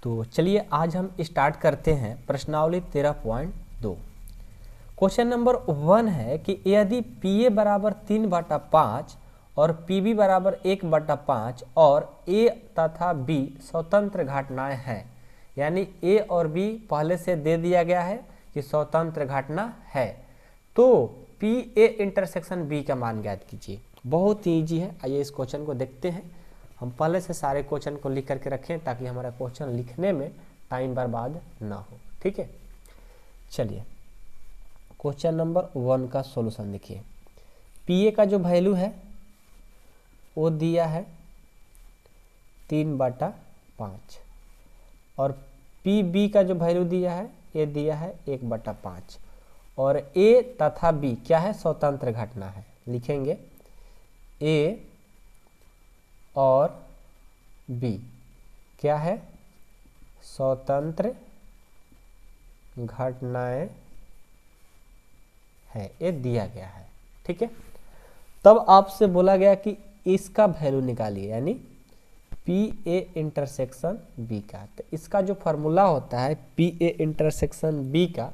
तो चलिए आज हम स्टार्ट करते हैं प्रश्नावली 13.2। क्वेश्चन नंबर 1 है कि यदि पी ए बराबर 3/5 और पी बी बराबर 1/5 और ए तथा बी स्वतंत्र घटनाएं हैं, यानी ए और बी पहले से दे दिया गया है कि स्वतंत्र घटना है, तो पी ए इंटरसेक्शन बी का मान ज्ञात कीजिए। बहुत ही ईजी है, आइए इस क्वेश्चन को देखते हैं। हम पहले से सारे क्वेश्चन को लिख करके रखें ताकि हमारा क्वेश्चन लिखने में टाइम बर्बाद ना हो। ठीक है, चलिए क्वेश्चन नंबर 1 का सॉल्यूशन देखिए। पी ए का जो वैल्यू है वो दिया है 3/5 और पी बी का जो वैल्यू दिया है ये दिया है 1/5 और ए तथा बी क्या है, स्वतंत्र घटना है। लिखेंगे ए और बी क्या है, स्वतंत्र घटनाएं है, ये दिया गया है। ठीक है, तब आपसे बोला गया कि इसका वैल्यू निकालिए, यानी पी ए इंटरसेक्शन बी का। तो इसका जो फॉर्मूला होता है पी ए इंटरसेक्शन बी का,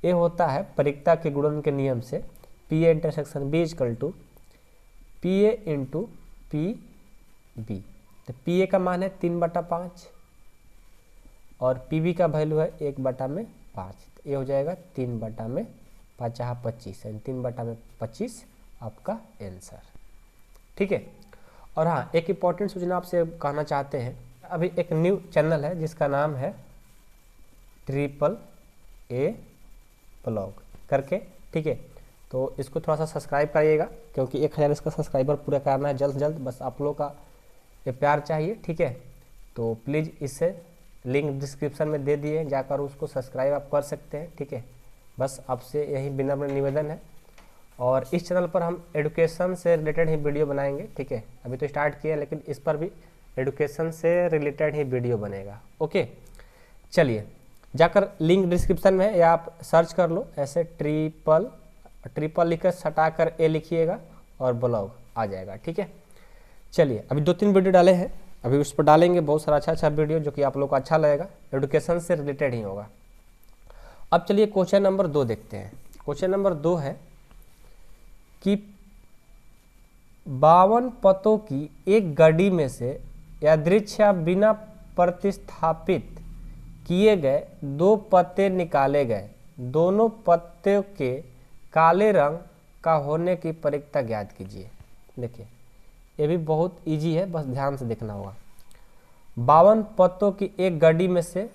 ये होता है परिक्ता के गुणन के नियम से P A intersection B is equal to P A into P B. तो पी ए का मान है 3/5 और पी बी का वैल्यू है 1/5। तो ये हो जाएगा 3/5 यानी 3/25 आपका आंसर। ठीक है, और हाँ एक इम्पॉर्टेंट सूचना आपसे कहना चाहते हैं, अभी एक न्यू चैनल है जिसका नाम है AAA ब्लॉग करके। ठीक है, तो इसको थोड़ा सा सब्सक्राइब करिएगा क्योंकि 1000 इसका सब्सक्राइबर पूरा करना है जल्द से जल्द, बस आप लोगों का ये प्यार चाहिए। ठीक है, तो प्लीज़ इससे लिंक डिस्क्रिप्शन में दे दिए, जाकर उसको सब्सक्राइब आप कर सकते हैं। ठीक है, बस आपसे यही विनम्र निवेदन है। और इस चैनल पर हम एडुकेशन से रिलेटेड ही वीडियो बनाएंगे। ठीक है, अभी तो स्टार्ट किया लेकिन इस पर भी एडुकेशन से रिलेटेड ही वीडियो बनेगा। ओके, चलिए जाकर लिंक डिस्क्रिप्शन में है या आप सर्च कर लो, ऐसे ट्रिपल लिखकर सटाकर ए लिखिएगा और ब्लॉग आ जाएगा। ठीक है, चलिए अभी 2-3 वीडियो डाले हैं, अभी उस पर डालेंगे बहुत सारा अच्छा वीडियो जो कि आप लोग को अच्छा लगेगा, एडुकेशन से रिलेटेड ही होगा। अब चलिए क्वेश्चन नंबर 2 देखते हैं। क्वेश्चन नंबर 2 है कि 52 पतों की एक गड्डी में से यादृच्छा बिना प्रतिस्थापित किए गए 2 पत्ते निकाले गए, दोनों पत्ते के काले रंग का होने की परिक्ता ज्ञात कीजिए। देखिए ये भी बहुत इजी है, बस ध्यान से देखना होगा। 52 पत्तों की एक गड्डी में से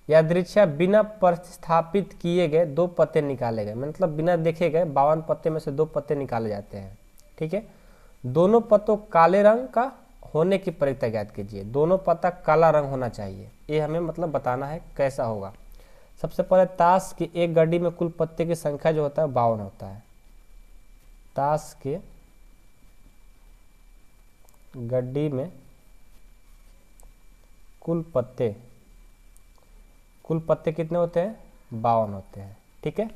यादृच्छा बिना प्रतिस्थापित किए गए 2 पत्ते निकाले गए, मतलब बिना देखे गए 52 पत्ते में से 2 पत्ते निकाले जाते हैं। ठीक है, दोनों पत्तों काले रंग का होने की परिक्ता ज्ञात कीजिए। दोनों पत्ता काला रंग होना चाहिए, ये हमें मतलब बताना है कैसा होगा। सबसे पहले ताश की एक गड्डी में कुल पत्ते की संख्या जो होता है 52 होता है। ताश के गड्डी में कुल पत्ते कितने होते हैं, 52 होते हैं। ठीक है,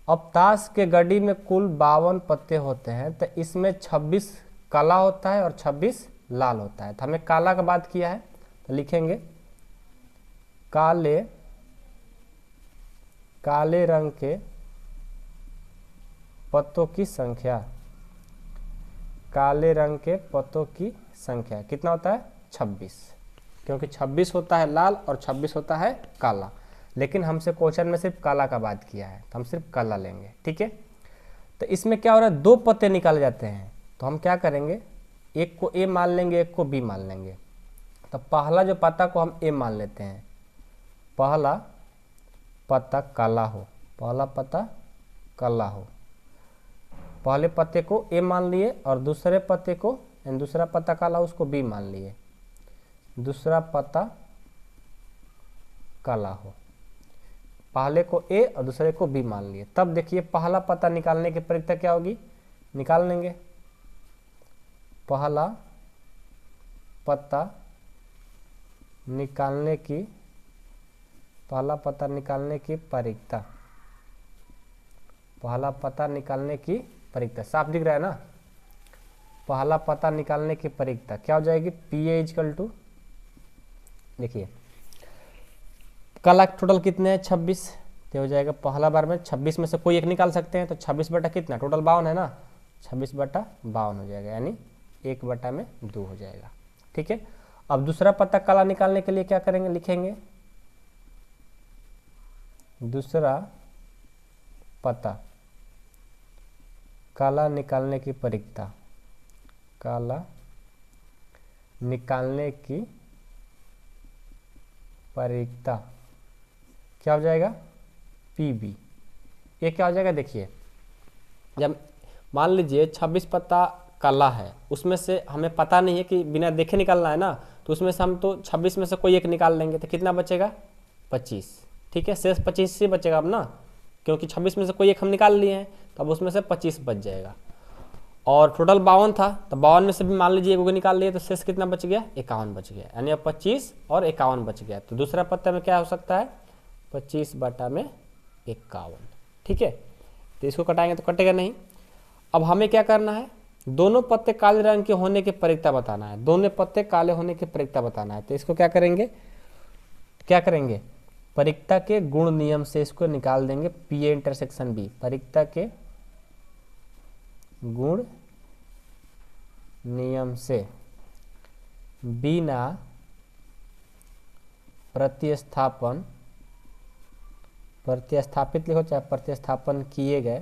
अब ताश के गड्डी में कुल 52 पत्ते होते हैं, तो इसमें 26 काला होता है और 26 लाल होता है। तो हमें काला का बात किया है, तो लिखेंगे काले रंग के पत्तों की संख्या। काले रंग के पत्तों की संख्या कितना होता है, 26, क्योंकि 26 होता है लाल और 26 होता है काला, लेकिन हमसे क्वेश्चन में सिर्फ काला का बात किया है तो हम सिर्फ काला लेंगे। ठीक है, तो इसमें क्या हो रहा है, 2 पत्ते निकाले जाते हैं, तो हम क्या करेंगे, एक को ए मान लेंगे, एक को बी मान लेंगे। तो पहला जो पत्ता को हम ए मान लेते हैं, पहला पत्ता काला हो, पहला पत्ता काला हो, पहले पत्ते को ए मान लिए और दूसरे पत्ते को, दूसरा पत्ता काला उसको बी मान लिए, दूसरा पत्ता काला हो, पहले को ए और दूसरे को बी मान लिए। तब देखिए पहला पत्ता निकालने की प्रक्रिया क्या होगी, निकाल लेंगे पहला पत्ता निकालने की, पहला पत्ता निकालने की परिक्ता, पहला पत्ता निकालने की परिक्ता साफ दिख रहा है ना। पहला पता निकालने की परिक्ता क्या हो जाएगी, पी ए इजकल टू, देखिए काला टोटल कितने हैं 26, तो हो जाएगा पहला बार में 26 में से कोई एक निकाल सकते हैं, तो 26 बटा कितना टोटल 52 है ना, 26 बटा 52 हो जाएगा, यानी 1 बटा में 2 हो जाएगा। ठीक है, अब दूसरा पत्ता काला निकालने के लिए क्या करेंगे, लिखेंगे दूसरा पत्ता काला निकालने की परिकता, काला निकालने की परिकता क्या हो जाएगा PB। ये क्या हो जाएगा, देखिए जब मान लीजिए 26 पत्ता काला है, उसमें से हमें पता नहीं है कि बिना देखे निकालना है ना, तो उसमें से हम तो 26 में से कोई एक निकाल लेंगे, तो कितना बचेगा 25। ठीक है, शेष 25 से बचेगा अब ना, क्योंकि 26 में से कोई एक हम निकाल लिए हैं, तो अब उसमें से 25 बच जाएगा। और टोटल 52 था, तो 52 में से भी मान लीजिए एक निकाल लिए, तो शेष कितना बच गया 51 बच गया, यानी अब 25 और 51 बच गया। तो दूसरा पत्ता में क्या हो सकता है 25 बटा में 51। ठीक है, तो इसको कटाएंगे तो कटेगा नहीं। अब हमें क्या करना है, दोनों पत्ते काले रंग के होने की परिकता बताना है, दोनों पत्ते काले होने की परिकता बताना है। तो इसको क्या करेंगे परिकता के गुण नियम से इसको निकाल देंगे, PA इंटरसेक्शन B, परिकता के गुण नियम से बिना प्रतिस्थापित लिखो चाहे प्रतिस्थापन किए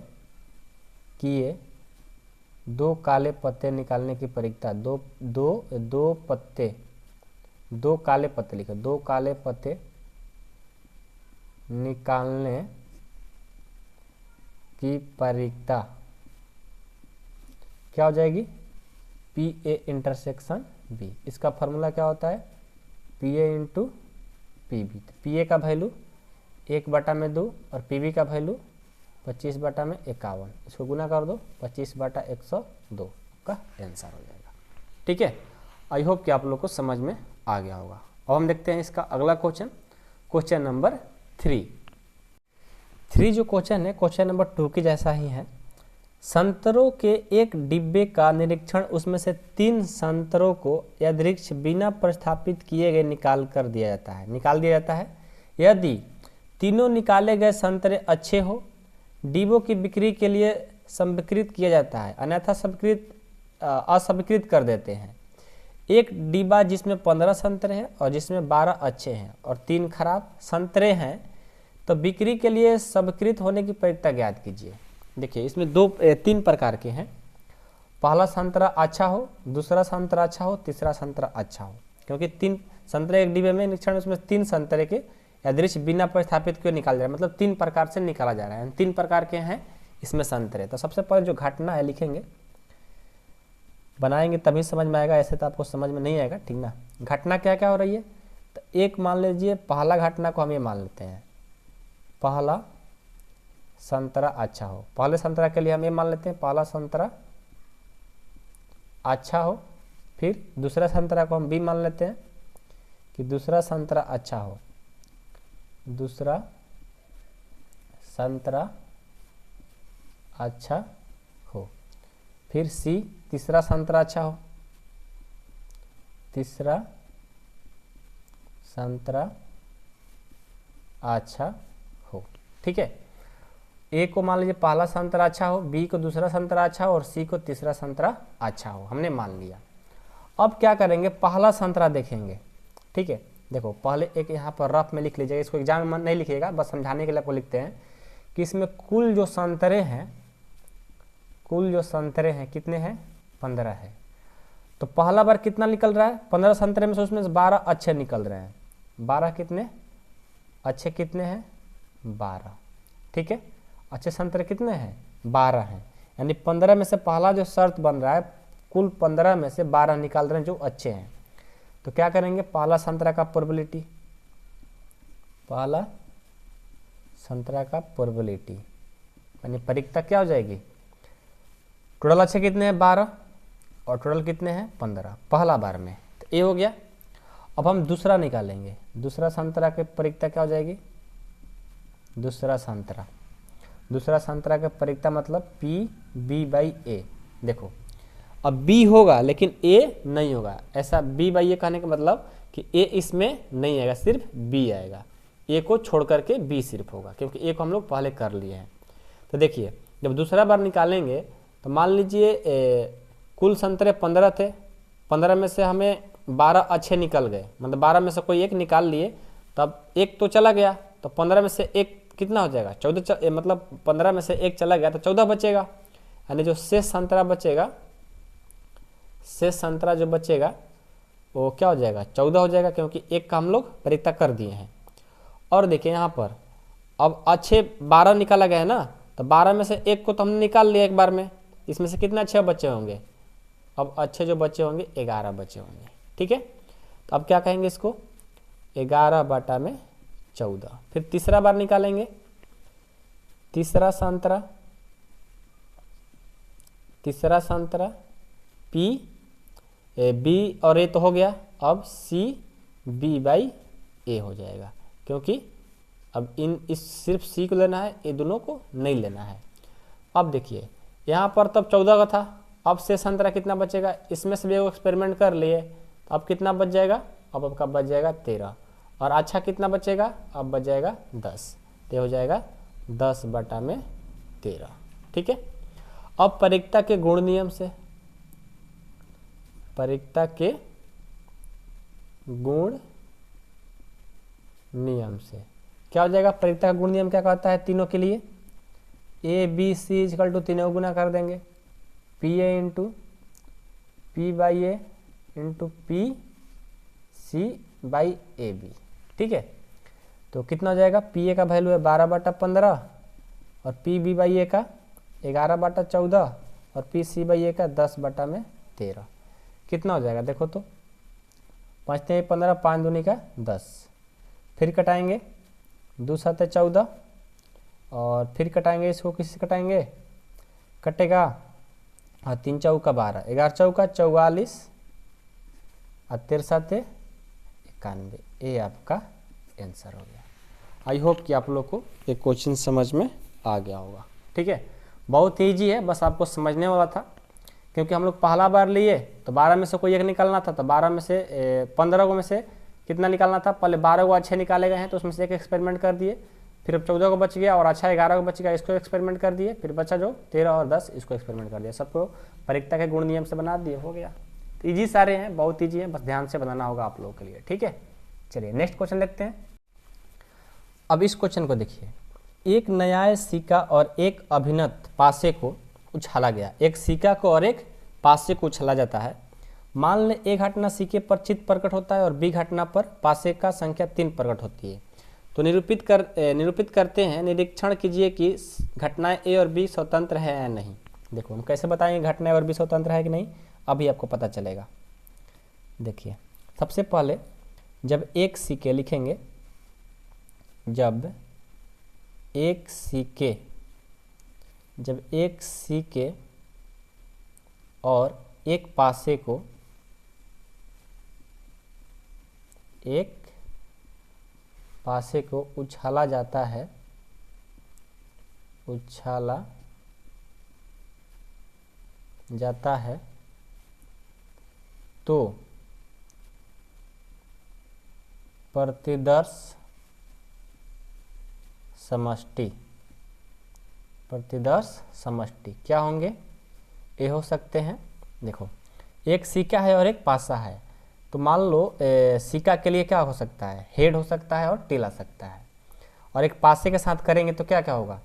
दो काले पत्ते निकालने की परिकता, दो काले पत्ते लिखो, दो काले पत्ते निकालने की परिकता क्या हो जाएगी PA इंटरसेक्शन B। इसका फॉर्मूला क्या होता है PA इंटू PB। PA का वैल्यू 1 बटा में 2 और PB का वैल्यू 25 बटा में 51, इसको गुना कर दो 25 बटा 102 का आंसर हो जाएगा। ठीक है, आई होप कि आप लोग को समझ में आ गया होगा। अब हम देखते हैं इसका अगला क्वेश्चन नंबर 3 जो क्वेश्चन है क्वेश्चन नंबर 2 के जैसा ही है। संतरों के एक डिब्बे का निरीक्षण, उसमें से 3 संतरों को यादृक्ष बिना प्रतिस्थापित किए गए निकाल दिया जाता है। यदि तीनों निकाले गए संतरे अच्छे हो, डिब्बों की बिक्री के लिए संविकृत किया जाता है, अन्यथा अस्वीकृत कर देते हैं। एक डिब्बा जिसमें 15 संतरे हैं और जिसमें 12 अच्छे हैं और 3 खराब संतरे हैं, तो बिक्री के लिए स्वीकृत होने की परिकता ज्ञात कीजिए। देखिए इसमें 3 प्रकार के हैं, पहला संतरा अच्छा हो, दूसरा संतरा अच्छा हो, तीसरा संतरा अच्छा हो। क्योंकि 3 संतरे एक डिब्बे में निरीक्षण, उसमें 3 संतरे के यादृक्ष बिना प्रतिस्थापित क्यों निकाला जा रहा है, मतलब 3 प्रकार से निकाला जा रहा है, 3 प्रकार के हैं इसमें संतरे। तो सबसे पहले जो घटना है लिखेंगे, बनाएंगे तभी समझ में आएगा, ऐसे तो आपको समझ में नहीं आएगा। ठीक ना, घटना क्या क्या हो रही है, तो एक मान लीजिए पहला घटना को हम ये मान लेते हैं, पहला संतरा अच्छा हो। पहले संतरा के लिए हम ये मान लेते हैं पहला संतरा अच्छा हो। फिर दूसरा संतरा को हम B मान लेते हैं कि दूसरा संतरा अच्छा हो, दूसरा संतरा अच्छा हो। फिर C तीसरा संतरा अच्छा हो, तीसरा संतरा अच्छा हो। ठीक है, A को मान लीजिए पहला संतरा अच्छा हो, B को दूसरा संतरा अच्छा हो और C को तीसरा संतरा अच्छा हो, हमने मान लिया। अब क्या करेंगे, पहला संतरा देखेंगे। ठीक है, देखो पहले एक यहाँ पर रफ में लिख लीजिएगा, इसको एग्जाम में नहीं लिखिएगा, बस समझाने के लिए आपको लिखते हैं कि इसमें कुल जो संतरे हैं कितने हैं 15 है। तो पहला बार कितना निकल रहा है 15 संतरे में से, उसमें से 12 अच्छे निकल रहे हैं। 12 कितने अच्छे कितने हैं 12। ठीक है, अच्छे संतरे कितने हैं 12 हैं, यानी 15 में से पहला जो शर्त बन रहा है, कुल 15 में से 12 निकाल रहे हैं जो अच्छे हैं। तो क्या करेंगे, पहला संतरा का प्रोबेबिलिटी, पहला संतरा का प्रोबेबिलिटी यानी परिकता क्या हो जाएगी, टोटल अच्छे कितने हैं 12 और टोटल कितने हैं 15 पहला बार में, तो ए हो गया। अब हम दूसरा निकालेंगे, दूसरा संतरा की परिकता क्या हो जाएगी, दूसरा संतरा का परिकता मतलब PB/A। देखो अब B होगा लेकिन A नहीं होगा, ऐसा B/A कहने का मतलब कि A इसमें नहीं आएगा, सिर्फ B आएगा। ए को छोड़ करके बी सिर्फ होगा, क्योंकि ए को हम लोग पहले कर लिए हैं। तो देखिए जब दूसरा बार निकालेंगे तो मान लीजिए कुल संतरे 15 थे, 15 में से हमें 12 अच्छे निकल गए, मतलब 12 में से कोई एक निकाल लिए, तब एक तो चला गया, तो 15 में से एक कितना हो जाएगा 14, मतलब 15 में से एक चला गया तो 14 बचेगा, यानी जो शेष संतरा बचेगा, शेष संतरा जो बचेगा वो क्या हो जाएगा 14 हो जाएगा, क्योंकि एक का हम लोग परिक्ता कर दिए हैं। और देखिए यहाँ पर अब अच्छे 12 निकाला गया है ना, तो 12 में से एक को तो हमने निकाल लिया एक बार में, इसमें से कितने अच्छे बचे होंगे, अब अच्छे जो बचे होंगे 11 बचे होंगे। ठीक है, तो अब क्या कहेंगे इसको 11/14। फिर तीसरा बार निकालेंगे, तीसरा संतरा पी बी और ए तो हो गया, अब सी बी बाई ए हो जाएगा, क्योंकि अब इस सिर्फ सी को लेना है, ये दोनों को नहीं लेना है। अब देखिए यहाँ पर तब 14 का था, अब से संतरा कितना बचेगा, इसमें से भी एक्सपेरिमेंट कर लिए, तो अब कितना बच जाएगा, अब आपका बच जाएगा 13, और अच्छा कितना बचेगा, अब बच जाएगा 10, तो हो जाएगा 10/13। ठीक है, अब परिक्ता के गुण नियम से, परिक्ता के गुण नियम से क्या हो जाएगा, परिक्ता का गुण नियम क्या कहता है तीनों के लिए, A B C equal to तीनों गुना कर देंगे, P A into P by A into P C by A B. ठीक है, तो कितना हो जाएगा, पी ए का वैल्यू है 12/15 और पी बी बाई ए का 11/14 और पी सी बाई ए का 10/13। कितना हो जाएगा देखो तो, 5 3 15, 5 दूनी का 10, फिर कटाएंगे 2 7 14 और फिर कटाएंगे, इसको किससे कटाएंगे, कटेगा 3 चौका 12, 11 चौका 44 और 13 91, ये आपका आंसर हो गया। आई होप कि आप लोग को ये क्वेश्चन समझ में आ गया होगा। ठीक है, बहुत ईजी है, बस आपको समझने वाला था, क्योंकि हम लोग पहला बार लिए तो 12 में से कोई एक निकालना था, तो 12 में से 15 को में से कितना निकालना था, पहले 12 को अच्छे निकाले गए हैं तो उसमें से एक एक्सपेरिमेंट कर दिए, फिर अब 14 को बच गया और अच्छा 11 को बच गया, इसको एक्सपेरिमेंट कर दिए, फिर बचा जो 13 और 10 इसको एक्सपेरिमेंट कर दिया, सबको परिक्ता के गुण नियम से बना दिए, हो गया। तो ईजी सारे हैं, बहुत ईजी है, बस ध्यान से बनाना होगा आप लोगों के लिए। ठीक है, चलिए नेक्स्ट क्वेश्चन देखते हैं। अब इस क्वेश्चन को देखिए, एक न्याय सिक्का और एक अभिनत पासे को उछाला गया, एक सिक्का को और एक पासे को उछाला जाता है। मान लें ए घटना सिक्के पर चित्त प्रकट होता है और बी घटना पर पासे का संख्या 3 प्रकट होती है। तो निरूपित करते हैं, निरीक्षण कीजिए कि घटनाएं ए और बी स्वतंत्र है या नहीं। देखो हम कैसे बताएंगे घटनाएं और बी स्वतंत्र है कि नहीं, अभी आपको पता चलेगा। देखिए सबसे पहले जब एक सिक्के लिखेंगे, जब एक सिक्के और एक पासे को उछाला जाता है, तो प्रतिदर्श समष्टि क्या होंगे, ये हो सकते हैं। देखो एक सिक्का है और एक पासा है, तो मान लो सिक्का के लिए क्या हो सकता है, हेड हो सकता है और टेल आ सकता है, और एक पासे के साथ करेंगे तो क्या क्या होगा,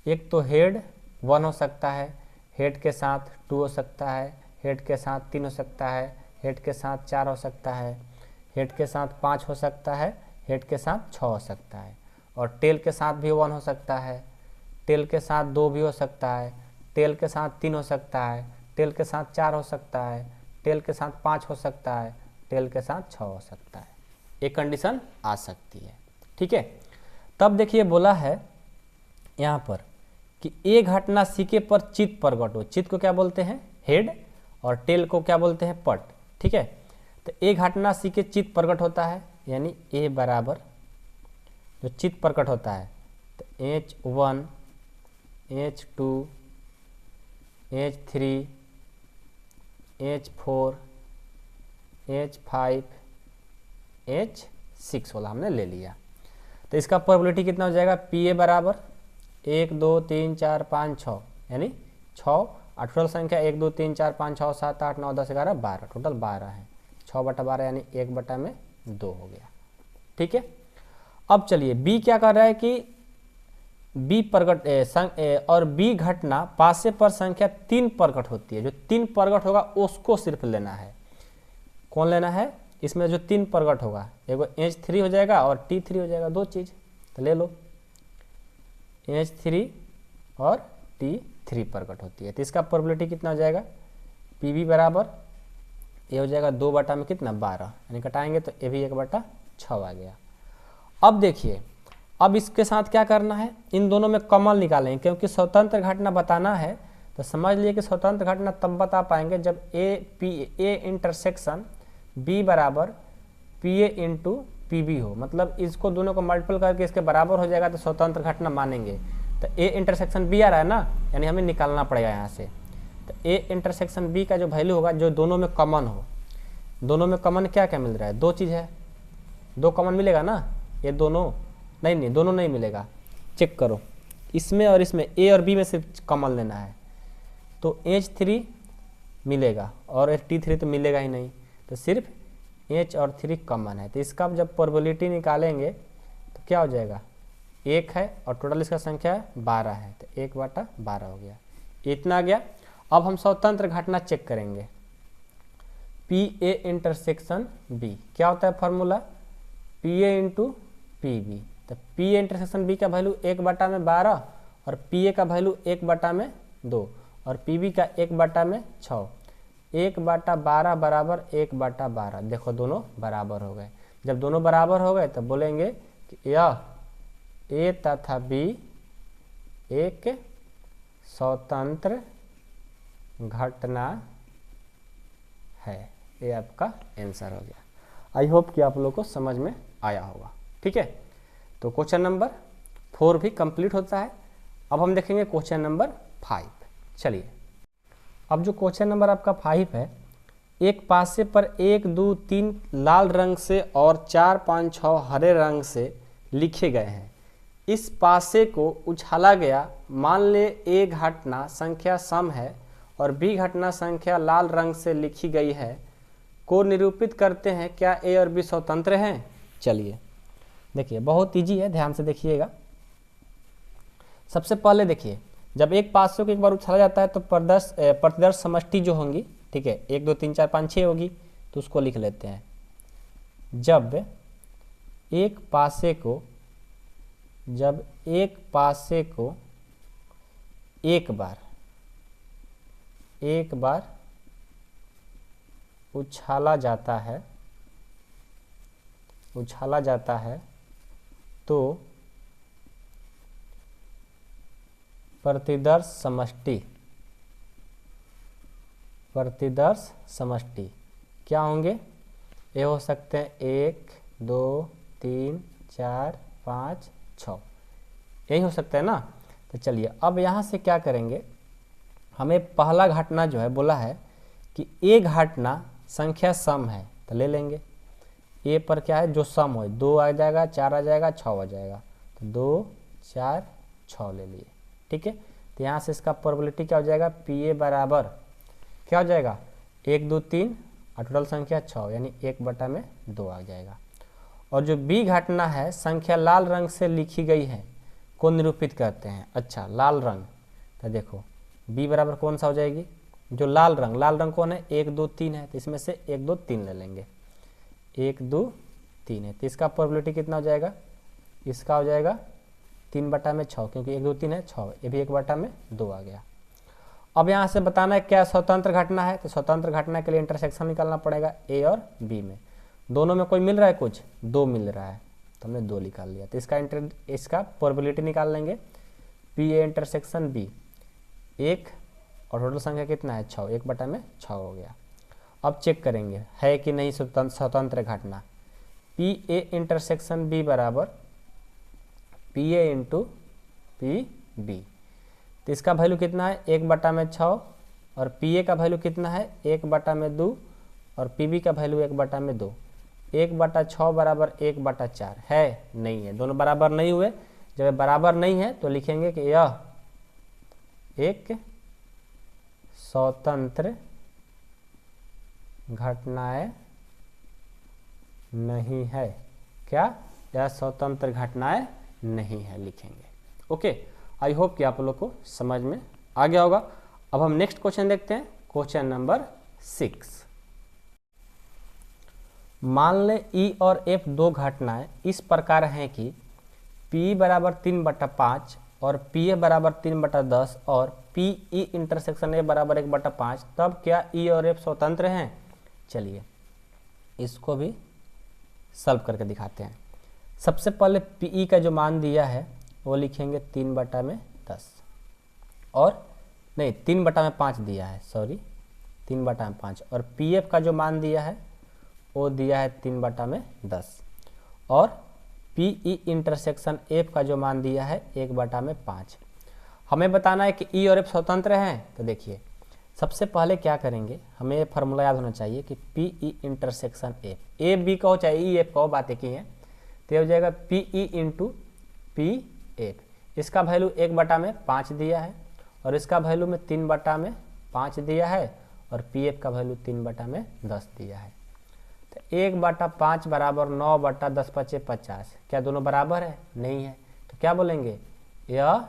एक तो हेड 1 हो सकता है, हेड के साथ 2 हो सकता है, हेड के साथ 3 हो सकता है, हेड के साथ 4 हो सकता है, हेड के साथ 5 हो सकता है, हेड के साथ 6 हो सकता है, और टेल के साथ भी 1 हो सकता है, टेल के साथ 2 भी हो सकता है, टेल के साथ 3 हो सकता है, टेल के साथ 4 हो सकता है, टेल के साथ 5 हो सकता है, टेल के साथ 6 हो सकता है। एक कंडीशन आ सकती है। ठीक है, तब देखिए बोला है यहाँ पर कि ए घटना सिक्के पर चित्त प्रकट हो, चित्त को क्या बोलते हैं, हेड, और टेल को क्या बोलते हैं, पट। ठीक है, तो ए घटना सिक्के चित्त प्रकट होता है, यानी ए बराबर जो चित्त प्रकट होता है, तो H1 H2 H3 H4 H5 H6 वाला हमने ले लिया। तो इसका प्रोबेबिलिटी कितना हो जाएगा, पी ए बराबर 1 2 3 4 5 6 यानी 6 और टोटल संख्या 1 2 3 4 5 6 7 8 9 10 11 12, टोटल 12 है। 6/12 यानी 1/2 हो गया। ठीक है, अब चलिए बी क्या कर रहा है कि बी प्रकट और बी घटना पासे पर संख्या 3 प्रकट होती है। जो 3 प्रकट होगा उसको सिर्फ लेना है। कौन लेना है, इसमें जो 3 प्रकट होगा, एगो H3 हो जाएगा और T3 हो जाएगा, दो चीज तो ले लो। H3 और T3 प्रकट होती है, तो इसका प्रोबेबिलिटी कितना हो जाएगा, PB बराबर ये हो जाएगा 2 में कितना 12, यानी घटाएंगे तो ये भी 1/6 आ गया। अब देखिए, अब इसके साथ क्या करना है, इन दोनों में कॉमन निकालेंगे, क्योंकि स्वतंत्र घटना बताना है तो समझ लिए कि स्वतंत्र घटना तब बता पाएंगे जब ए इंटरसेक्शन बी बराबर P A into P B हो, मतलब इसको दोनों को मल्टीपल करके इसके बराबर हो जाएगा तो स्वतंत्र घटना मानेंगे। तो ए इंटरसेक्शन बी आ रहा है ना, यानी हमें निकालना पड़ेगा यहाँ से। तो ए इंटरसेक्शन बी का जो वैल्यू होगा जो दोनों में कॉमन हो, दोनों में कॉमन क्या क्या मिल रहा है, दो चीज़ है, दो कॉमन मिलेगा ना, ये दोनों नहीं दोनों नहीं मिलेगा, चेक करो इसमें और इसमें, ए और बी में सिर्फ कॉमन लेना है। तो H3 मिलेगा और T3 तो मिलेगा ही नहीं, तो सिर्फ H और 3 कॉमन है। तो इसका जब प्रोबेबिलिटी निकालेंगे तो क्या हो जाएगा, 1 है और टोटल इसका संख्या 12 है, तो 1/12 हो गया, इतना आ गया। अब हम स्वतंत्र घटना चेक करेंगे, पी ए इंटरसेक्शन बी क्या होता है formula, P A into P B. तो पी ए इंटरसेक्शन बी का वैल्यू 1/12 और पी ए का वैल्यू 1/2 और पी बी का 1/6, 1/12 बराबर 1/12। देखो दोनों बराबर हो गए। जब दोनों बराबर हो गए तब बोलेंगे कि यह ए तथा बी एक स्वतंत्र घटना है। ये आपका आंसर हो गया। आई होप कि आप लोग को समझ में आया होगा। ठीक है, तो क्वेश्चन नंबर 4 भी कंप्लीट होता है। अब हम देखेंगे क्वेश्चन नंबर 5। चलिए, अब जो क्वेश्चन नंबर आपका 5 है, एक पासे पर 1 2 3 लाल रंग से और 4 5 6 हरे रंग से लिखे गए हैं। इस पासे को उछाला गया, मान ले ए घटना संख्या सम है और बी घटना संख्या लाल रंग से लिखी गई है, को निरूपित करते हैं, क्या ए और बी स्वतंत्र हैं। चलिए देखिए, बहुत इजी है, ध्यान से देखिएगा। सबसे पहले देखिए, जब एक पासे को एक बार उछाला जाता है तो प्रतिदर्श समष्टि जो होंगी, ठीक है, 1 2 3 4 5 6 होगी, तो उसको लिख लेते हैं। जब एक पासे को एक बार उछाला जाता है तो प्रतिदर्श समष्टि क्या होंगे, ये हो सकते हैं 1 2 3 4 5 6, यही हो सकता है ना। तो चलिए अब यहाँ से क्या करेंगे, हमें पहला घटना जो है बोला है कि ए घटना संख्या सम है, तो ले लेंगे। ए पर क्या है, जो सम हो, 2 आ जाएगा, 4 आ जाएगा, 6 आ जाएगा, तो 2 4 6 ले लिए। ठीक है, तो यहाँ से इसका प्रोबेबिलिटी क्या हो जाएगा, पी ए बराबर क्या हो जाएगा, 1 2 3 और टोटल संख्या 6, यानी 1/2 आ जाएगा। और जो बी घटना है संख्या लाल रंग से लिखी गई है, को निरूपित करते हैं। अच्छा, लाल रंग, तो देखो बी बराबर कौन सा हो जाएगी, जो लाल रंग कौन है, 1 2 3 है, तो इसमें से 1 2 3 ले लेंगे, 1 2 3 है, तो इसका प्रोबेबिलिटी कितना हो जाएगा, इसका हो जाएगा 3/6, क्योंकि 1 2 3 है 6, ये भी 1/2 आ गया। अब यहाँ से बताना है क्या स्वतंत्र घटना है, तो स्वतंत्र घटना के लिए इंटरसेक्शन निकालना पड़ेगा ए और बी में। दोनों में कोई मिल रहा है, कुछ 2 मिल रहा है, तो हमने 2 निकाल लिया। तो इसका प्रोबेबिलिटी निकाल लेंगे, पी ए इंटरसेक्शन बी 1 और टोटल संख्या कितना है 6, 1/6 हो गया। अब चेक करेंगे है कि नहीं स्वतंत्र घटना। पी ए इंटरसेक्शन बी बराबर P A into P B, तो इसका वैल्यू कितना है, 1/6 और पी ए का वैल्यू कितना है, 1/2 और पी बी का वैल्यू 1/2। 1/6 बराबर 1/4 है, नहीं है, दोनों बराबर नहीं हुए। जब ये बराबर नहीं है तो लिखेंगे कि यह एक स्वतंत्र घटनाएं नहीं है। क्या? यह स्वतंत्र घटनाएं नहीं है लिखेंगे। ओके, आई होप कि आप लोग को समझ में आ गया होगा। अब हम नेक्स्ट क्वेश्चन देखते हैं, क्वेश्चन नंबर 6। मान ले ई और एफ दो घटनाएं इस प्रकार हैं कि पी बराबर 3/5 और पी ए बराबर 3/10 और पी ई इंटरसेक्शन ए बराबर 1/5, तब क्या ई और एफ स्वतंत्र हैं? चलिए इसको भी सॉल्व करके दिखाते हैं। सबसे पहले पी ई का जो मान दिया है वो लिखेंगे 3/10 और नहीं 3/5 दिया है, सॉरी 3/5, और पी एफ का जो मान दिया है वो दिया है 3/10 और पी ई इंटरसेक्शन एफ का जो मान दिया है 1/5। हमें बताना है कि ई और एफ स्वतंत्र हैं। तो देखिए सबसे पहले क्या करेंगे, हमें ये फार्मूला याद होना चाहिए कि P E intersection F, A B कहो चाहे ई एफ कहो, बातें की हैं, तो हो जाएगा P E into P F. इसका वैल्यू 1/5 दिया है और इसका वैल्यू में 3/5 दिया है और पी एफ का वैल्यू 3/10 दिया है। तो 1/5 बराबर 9/10 × 50। क्या दोनों बराबर है? नहीं है। तो क्या बोलेंगे? यह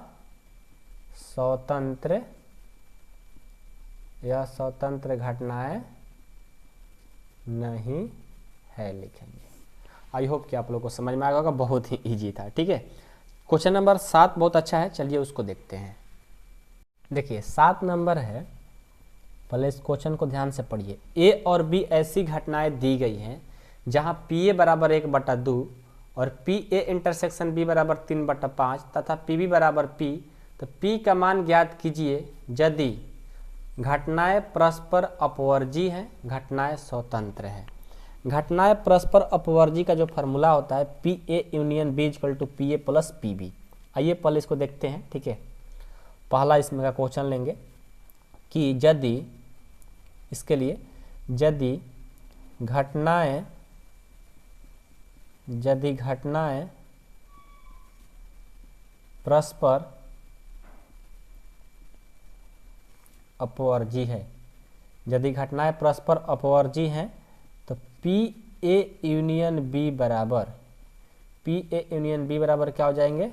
स्वतंत्र घटनाएं नहीं है लिखेंगे। आई होप कि आप लोग को समझ में आ गया होगा, बहुत ही इजी था। ठीक है, क्वेश्चन नंबर 7 बहुत अच्छा है, चलिए उसको देखते हैं। देखिए 7 नंबर है, पहले इस क्वेश्चन को ध्यान से पढ़िए। ए और बी ऐसी घटनाएं दी गई हैं जहां पी ए बराबर 1/2 और पी ए इंटरसेक्शन बी बराबर 3/5 तथा पी बी बराबर पी। तो पी का मान ज्ञात कीजिए यदि घटनाएं परस्पर अपवर्जी हैं, घटनाएं स्वतंत्र हैं। घटनाएं परस्पर अपवर्जी का जो फार्मूला होता है P A union B equal to P A plus P B. आइए पहले इसको देखते हैं। ठीक है, पहला इसमें का क्वेश्चन लेंगे कि यदि इसके लिए यदि घटनाएं परस्पर अपवर्जी है, यदि घटनाएं परस्पर अपवर्जी हैं तो पी ए यूनियन बी बराबर क्या हो जाएंगे?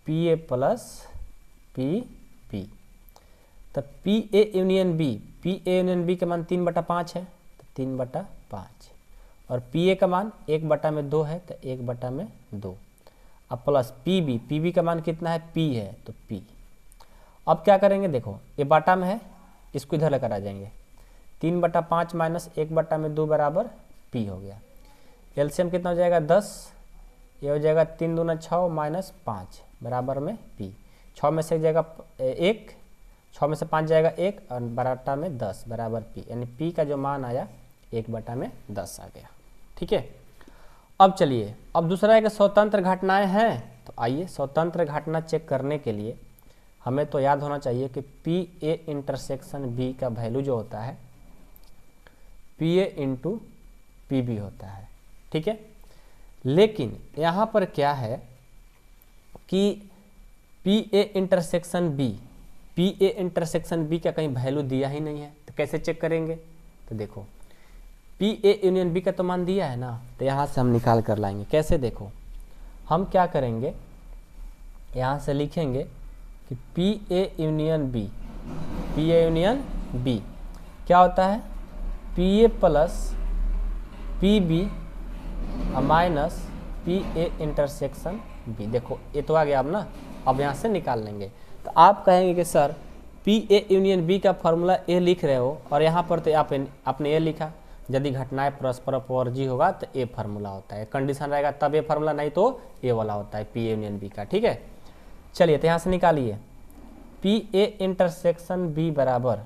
P A plus P B. तो पी ए यूनियन बी का मान 3/5 है तो 3/5 और पी ए का मान 1/2 है तो 1/2। अब प्लस पी बी का मान कितना है? पी है तो पी। अब क्या करेंगे, देखो ये बाटा में है, इसको इधर लेकर आ जाएंगे। 3/5 माइनस 1/2 बराबर पी हो गया। एलसीएम कितना हो जाएगा? 10। ये हो जाएगा 3 दूना 6 माइनस 5 बराबर में पी। 6 में से जाएगा 1, 6 में से 5 जाएगा 1 और बराटा में 10 बराबर पी, यानी पी का जो मान आया 1/10 आ गया। ठीक है, अब चलिए, अब दूसरा है कि स्वतंत्र घटनाएं हैं। तो आइए स्वतंत्र घटना चेक करने के लिए हमें तो याद होना चाहिए कि पी ए इंटरसेक्शन बी का वैल्यू जो होता है P A into P B होता है। ठीक है, लेकिन यहाँ पर क्या है कि पी ए इंटरसेक्शन बी का कहीं वैल्यू दिया ही नहीं है, तो कैसे चेक करेंगे? तो देखो पी ए यूनियन बी का तो मान दिया है ना, तो यहाँ से हम निकाल कर लाएंगे। कैसे? देखो हम क्या करेंगे, यहाँ से लिखेंगे कि पी ए यूनियन बी क्या होता है? P A plus P B minus P A intersection B. देखो ये तो आ गया अब ना, अब यहाँ से निकाल लेंगे। तो आप कहेंगे कि sir P A union B का फॉर्मूला ए लिख रहे हो और यहाँ पर तो आपने ए लिखा। यदि घटनाएं परस्पर अपवर्जी होगा तो ए फार्मूला होता है, कंडीशन रहेगा तब ए फार्मूला, नहीं तो ए वाला होता है पी ए यूनियन बी का। ठीक है, चलिए तो यहाँ से निकालिए। पी ए इंटरसेक्शन बी बराबर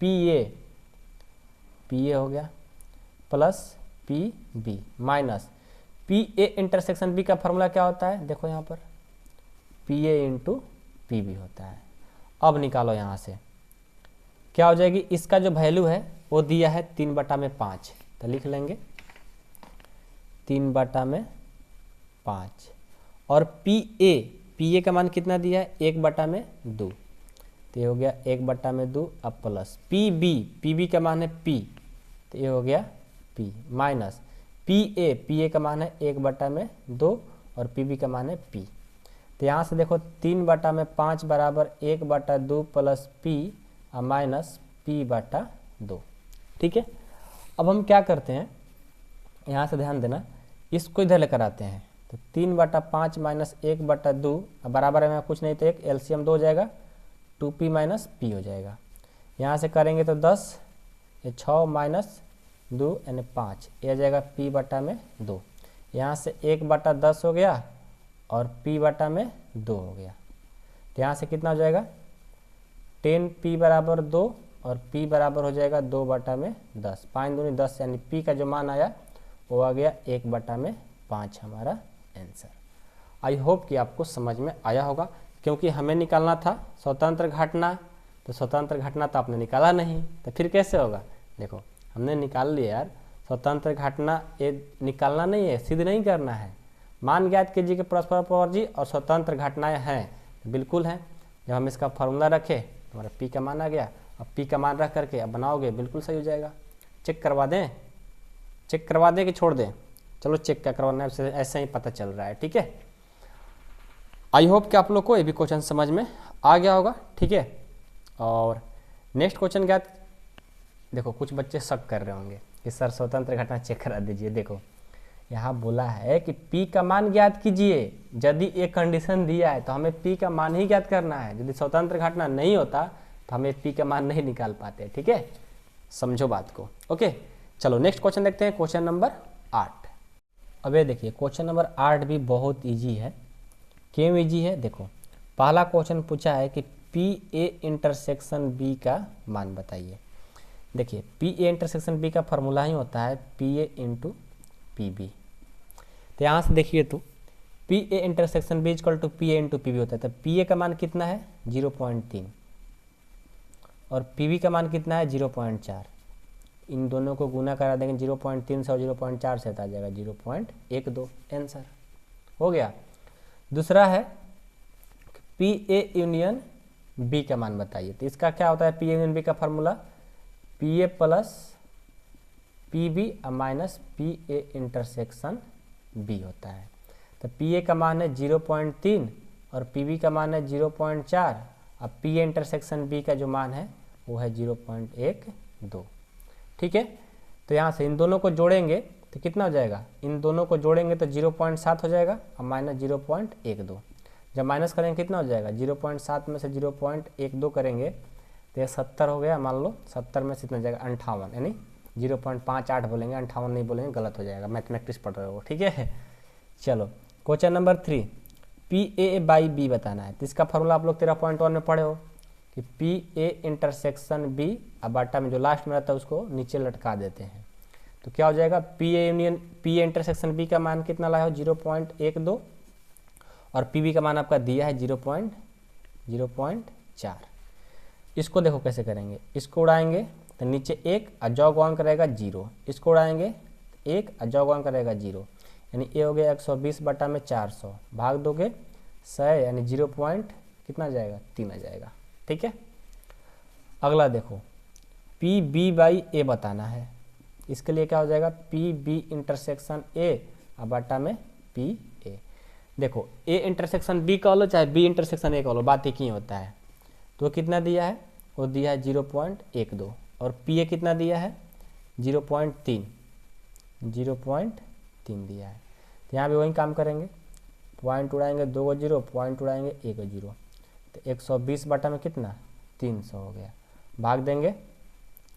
पी ए हो गया plus P B minus P A intersection B का फॉर्मूला क्या होता है? देखो यहाँ पर P A into P B होता है। अब निकालो यहाँ से, क्या हो जाएगी? इसका जो वैल्यू है वो दिया है 3/5, तो लिख लेंगे 3/5 और पी ए का मान कितना दिया है 1/2, तो ये हो गया 1/2 अब प्लस पी बी का मान है P, तो ये हो गया P माइनस पी ए का मान है 1/2 और पी का मान है P। तो यहाँ से देखो 3/5 बराबर 1/2 प्लस P माइनस P/2। ठीक है, अब हम क्या करते हैं, यहाँ से ध्यान देना, इसको इधर लेकर आते हैं। तो 3/5 माइनस 1/2 बराबर में कुछ नहीं तो एक एलसीएम 2 हो जाएगा, 2P माइनस P हो जाएगा। यहाँ से करेंगे तो 10, ये 6 माइनस 2 यानी 5, ये आ जाएगा P/2। यहाँ से 1/10 हो गया और P/2 हो गया। तो यहाँ से कितना हो जाएगा 10P बराबर 2 और P बराबर हो जाएगा 2/10, 5 दूनी 10 यानी P का जो मान आया वो आ गया 1/5 हमारा आंसर। आई होप कि आपको समझ में आया होगा, क्योंकि हमें निकालना था स्वतंत्र घटना, तो स्वतंत्र घटना तो आपने निकाला नहीं, तो फिर कैसे होगा। देखो हमने निकाल लिया यार, स्वतंत्र घटना ये निकालना नहीं है, सिद्ध नहीं करना है। मान ज्ञात कीजिए कि परस्पर अपवर्जी और स्वतंत्र घटनाएं हैं, बिल्कुल हैं। जब हम इसका फॉर्मूला रखें तो हमारा P का मान आ गया, अब P का मान रख करके अब बनाओगे बिल्कुल सही हो जाएगा। चेक करवा दें कि छोड़ दें, चलो चेक क्या करवाना है, ऐसे ही पता चल रहा है। ठीक है, आई होप कि आप लोग को ये भी क्वेश्चन समझ में आ गया होगा। ठीक है, और नेक्स्ट क्वेश्चन क्या, देखो कुछ बच्चे शक कर रहे होंगे कि सर स्वतंत्र घटना चेक करा दीजिए। देखो यहाँ बोला है कि P का मान ज्ञात कीजिए, यदि एक कंडीशन दिया है तो हमें P का मान ही ज्ञात करना है। यदि स्वतंत्र घटना नहीं होता तो हमें P का मान नहीं निकाल पाते। ठीक है, समझो बात को। ओके, चलो नेक्स्ट क्वेश्चन देखते हैं, क्वेश्चन नंबर 8। अब ये देखिए क्वेश्चन नंबर 8 भी बहुत ईजी है। क्यों ईजी है, देखो पहला क्वेश्चन पूछा है कि PA इंटरसेक्शन B का मान बताइए। देखिए PA इंटरसेक्शन B का फॉर्मूला ही होता है PA इंटू PB। तो यहाँ से देखिए तो PA intersection B equal to PA into PB होता है। तो PA का मान कितना है 0.3 और PB का मान कितना है 0.4। इन दोनों को गुना करा देंगे 0.3 से और 0.4 से, आ जाएगा 0.12 आंसर हो गया। दूसरा है PA यूनियन B का मान बताइए। तो इसका क्या होता है PA यूनियन B का formula PA plus PB minus PA intersection B होता है। तो PA का मान है 0.3 और PB का मान है 0.4। अब PA इंटरसेक्शन B का जो मान है वो है 0.12। ठीक है, तो यहाँ से इन दोनों को जोड़ेंगे तो कितना हो जाएगा, इन दोनों को जोड़ेंगे तो 0.7 हो जाएगा और माइनस 0.12। जब माइनस करेंगे कितना हो जाएगा, 0.7 में से 0.12 करेंगे तो ये 70 हो गया। मान लो 70 में से कितना जाएगा 58, यानी 0.58 बोलेंगे, 58 नहीं बोलेंगे, गलत हो जाएगा, मैथमेटिक्स पढ़ रहे हो। ठीक है, चलो क्वेश्चन नंबर 3 PA/B बताना है। तो इसका फॉर्मूला आप लोग 13.1 में पढ़े हो कि PA इंटरसेक्शन B अब बाटा में जो लास्ट में रहता है उसको नीचे लटका देते हैं। तो क्या हो जाएगा PA इंटरसेक्शन B का मान कितना लाया हो 0.12 और PB का मान आपका दिया है 0.4। इसको देखो कैसे करेंगे, इसको उड़ाएंगे तो नीचे 1 और जॉग ऑन करेगा 0, इसको उड़ाएंगे 1 और जॉग ऑन करेगा 0, यानी ये हो गया 120 बटा में 400 भाग दोगे 100 यानी 0 पॉइंट कितना जाएगा 3 आ जाएगा। ठीक है, अगला देखो PB/A बताना है। इसके लिए क्या हो जाएगा PB इंटरसेक्शन A और बटा में PA। देखो A इंटरसेक्शन B का लो चाहे B इंटरसेक्शन A का लो, बात एक ही होता है। तो कितना दिया है, वो दिया है 0.12 और PA कितना दिया है 0.3 दिया है। तो यहाँ भी वही काम करेंगे, पॉइंट उड़ाएंगे 2 को 0, पॉइंट उड़ाएंगे 1 को 0, तो 120 बटा में कितना 300 हो गया, भाग देंगे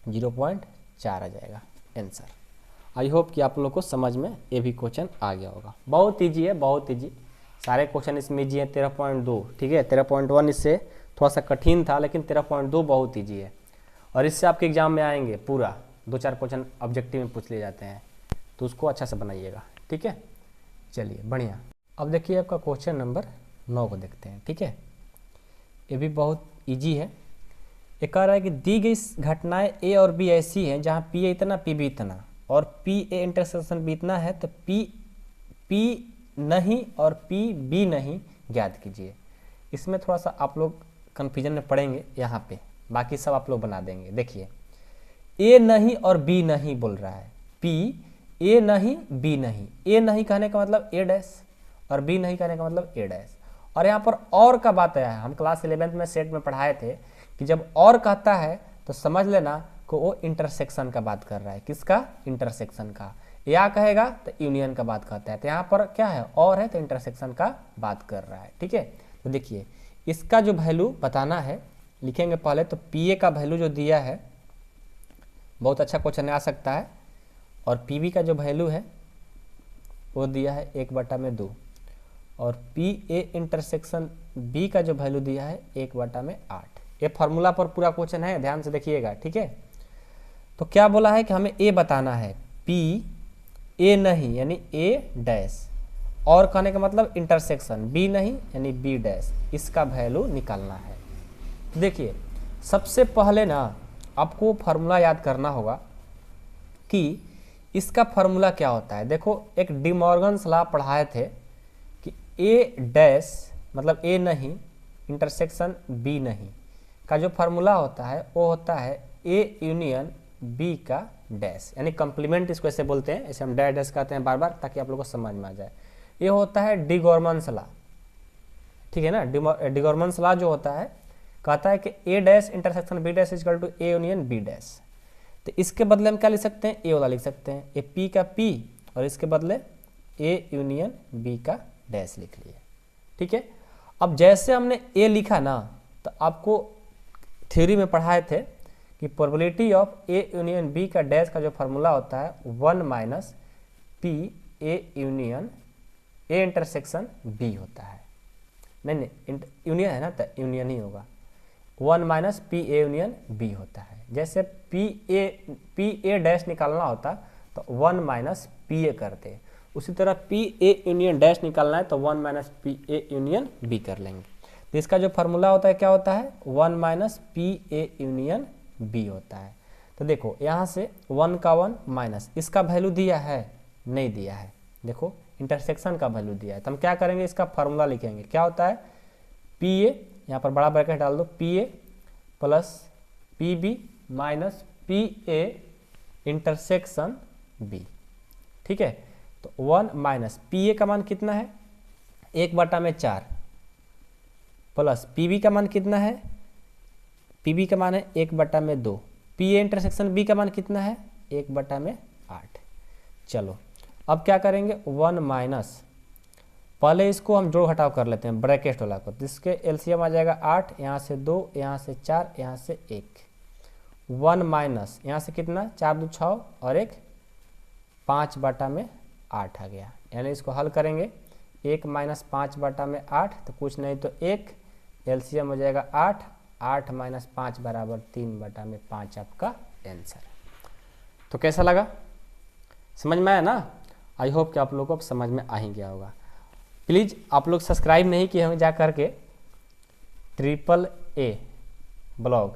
0.4 आ जाएगा आंसर। आई होप कि आप लोग को समझ में ये भी क्वेश्चन आ गया होगा। बहुत ईजी है, बहुत ईजी, सारे क्वेश्चन इसमें ईजी है। 13.2 ठीक है, 13.1 इससे थोड़ा सा कठिन था, लेकिन 13.2 बहुत ईजी है और इससे आपके एग्जाम में आएंगे पूरा 2-4 क्वेश्चन ऑब्जेक्टिव में पूछ लिए जाते हैं, तो उसको अच्छा से बनाइएगा। ठीक है, चलिए बढ़िया। अब देखिए आपका क्वेश्चन नंबर 9 को देखते हैं। ठीक है, ये भी बहुत ईजी है। ये कह रहा है कि दी गई घटनाएं A और B ऐसी हैं जहाँ PA इतना PB इतना और PA इंटरसेक्शन B इतना है, तो P नहीं और PB नहीं ज्ञात कीजिए। इसमें थोड़ा सा आप लोग कन्फ्यूजन में पड़ेंगे यहाँ पे, बाकी सब आप लोग बना देंगे। देखिए A नहीं और B नहीं बोल रहा है, P A नहीं B नहीं, A नहीं कहने का मतलब A डैश और B नहीं कहने का मतलब A डैश। और यहाँ पर और का बात आया है, हम क्लास 11th में सेट में पढ़ाए थे कि जब और कहता है तो समझ लेना कि वो इंटरसेक्शन का बात कर रहा है। किसका? इंटरसेक्शन का। या कहेगा तो यूनियन का बात कहता है। तो यहाँ पर क्या है? और है तो इंटरसेक्शन का बात कर रहा है। ठीक है, तो देखिए इसका जो वैल्यू बताना है, लिखेंगे पहले तो पी ए का वैल्यू जो दिया है, बहुत अच्छा क्वेश्चन आ सकता है। और पी बी का जो वैल्यू है वो दिया है 1/2 और पी ए इंटरसेक्शन बी का जो वैल्यू दिया है 1/8। ये फार्मूला पर पूरा क्वेश्चन है, ध्यान से देखिएगा। ठीक है, तो क्या बोला है कि हमें ए बताना है, पी ए नहीं यानी ए डैश, और कहने का मतलब इंटरसेक्शन बी नहीं यानी बी डैश, इसका वैल्यू निकालना है। देखिए सबसे पहले ना आपको फार्मूला याद करना होगा कि इसका फार्मूला क्या होता है। देखो एक डिमॉर्गन्स लॉ पढ़ाए थे कि ए डैश मतलब ए नहीं इंटरसेक्शन बी नहीं का जो फार्मूला होता है वो होता है ए यूनियन बी का डैश, यानी कंप्लीमेंट इसको ऐसे बोलते हैं, ऐसे हम डैश डैश कहते हैं बार बार ताकि आप लोगों को समझ में आ जाए। ये होता है डिगॉर्मन्स लॉ, ठीक है ना। डिगॉर्मन्स लॉ जो होता है कहता है कि A dash intersection B dash equal to A union B dash. तो इसके बदले हम क्या लिख सकते हैं? ए वाला लिख सकते हैं, ए पी का पी और इसके बदले ए यूनियन बी का डैश लिख लिए। ठीक है, अब जैसे हमने ए लिखा ना तो आपको थ्योरी में पढ़ाए थे कि probability of A union B का डैश का जो फार्मूला होता है 1 - P A union A intersection B होता है। नहीं यूनियन है ना तो यूनियन ही होगा, 1 - पी ए यूनियन बी होता है। जैसे पी ए डैश निकालना होता तो 1 - पी ए करते, उसी तरह पी ए यूनियन डैश निकालना है तो 1 - पी ए यूनियन बी कर लेंगे। तो इसका जो फार्मूला होता है क्या होता है? 1 - पी ए यूनियन बी होता है। तो देखो यहाँ से 1 का 1 माइनस, इसका वैल्यू दिया है? नहीं दिया है। देखो इंटरसेक्शन का वैल्यू दिया है तो हम क्या करेंगे? इसका फार्मूला लिखेंगे। क्या होता है? पी ए, यहाँ पर बड़ा ब्रैकेट डाल दो, P A plus P B minus P A intersection B. ठीक है, तो 1 - पी ए का मान कितना है? 1/4 प्लस पी बी का मान कितना है? पी बी का मान है 1/2। पी ए इंटरसेक्शन बी का मान कितना है? 1/8। चलो अब क्या करेंगे? 1 - पहले इसको हम जोड़ घटाव कर लेते हैं ब्रैकेट वाला को, जिसके एलसीएम आ जाएगा 8, यहाँ से 2, यहाँ से 4, यहाँ से 1। 1 - यहाँ से कितना? 4 2 6 और 1 5/8 आ गया। यानी इसको हल करेंगे 1 - 5/8 तो कुछ नहीं तो 1, एलसीएम हो जाएगा 8, 8 - 5 = 3/5 आपका आंसर। तो कैसा लगा? समझ में आया ना? आई होप कि आप लोगों को अब समझ में आ ही गया होगा। प्लीज़ आप लोग सब्सक्राइब नहीं किए होंगे, जा करके AAA ब्लॉग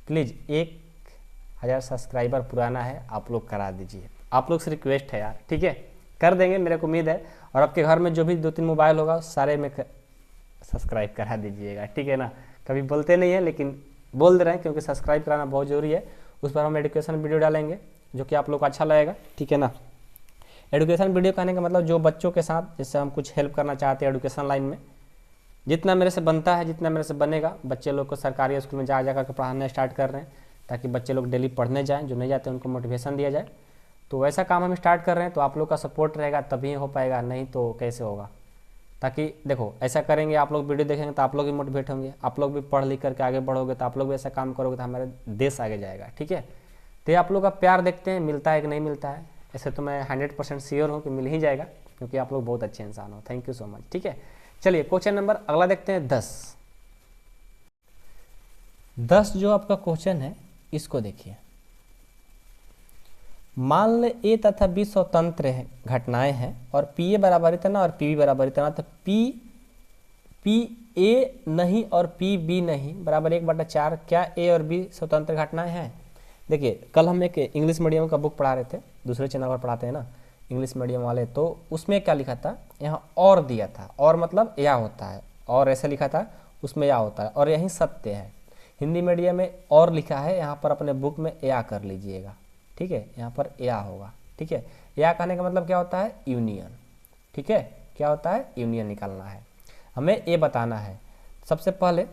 प्लीज़ 1000 सब्सक्राइबर पुराना है, आप लोग करा दीजिए। आप लोग से रिक्वेस्ट है यार, ठीक है? कर देंगे मेरे को उम्मीद है। और आपके घर में जो भी 2-3 मोबाइल होगा सारे में सब्सक्राइब करा दीजिएगा, ठीक है ना? कभी बोलते नहीं है लेकिन बोल दे रहे हैं क्योंकि सब्सक्राइब कराना बहुत ज़रूरी है। उस पर हम एजुकेशन वीडियो डालेंगे जो कि आप लोग को अच्छा लगेगा, ठीक है ना? एजुकेशन वीडियो कहने का मतलब जो बच्चों के साथ जिससे हम कुछ हेल्प करना चाहते हैं एजुकेशन लाइन में, जितना मेरे से बनता है, जितना मेरे से बनेगा, बच्चे लोग को सरकारी स्कूल में जा कर पढ़ाना स्टार्ट कर रहे हैं ताकि बच्चे लोग डेली पढ़ने जाएं, जो नहीं जाते उनको मोटिवेशन दिया जाए। तो वैसा काम हम स्टार्ट कर रहे हैं, तो आप लोग का सपोर्ट रहेगा तभी हो पाएगा, नहीं तो कैसे होगा? ताकि देखो ऐसा करेंगे, आप लोग वीडियो देखेंगे तो आप लोग भी मोटिवेट होंगे, आप लोग भी पढ़ लिख करके आगे बढ़ोगे तो आप लोग भी ऐसा काम करोगे तो हमारे देश आगे जाएगा, ठीक है? तो आप लोग का प्यार देखते हैं मिलता है कि नहीं मिलता है। ऐसे तो मैं 100% श्योर हूँ कि मिल ही जाएगा क्योंकि आप लोग बहुत अच्छे इंसान हो। थैंक यू सो मच, ठीक है? चलिए क्वेश्चन नंबर अगला देखते हैं 10 जो आपका क्वेश्चन है इसको देखिए। मान ले ए तथा बी स्वतंत्र है घटनाएं हैं और पी ए बराबर इतना और पी बी बराबर इतना, तो पी ए नहीं और पी बी नहीं बराबर 1/4। क्या ए और बी स्वतंत्र घटनाएं हैं? देखिए कल हम एक इंग्लिश मीडियम का बुक पढ़ा रहे थे, दूसरे चैनल पर पढ़ाते हैं ना, इंग्लिश मीडियम वाले, तो उसमें क्या लिखा था, यहाँ और दिया था, और मतलब या होता है, और ऐसे लिखा था, उसमें या होता है, और यही सत्य है। हिंदी मीडियम में और लिखा है, यहाँ पर अपने बुक में या कर लीजिएगा, ठीक है, यहाँ पर या होगा, ठीक है। या कहने का मतलब क्या होता है, यूनियन, ठीक है, क्या होता है, यूनियन निकालना है, हमें ये बताना है। सबसे पहले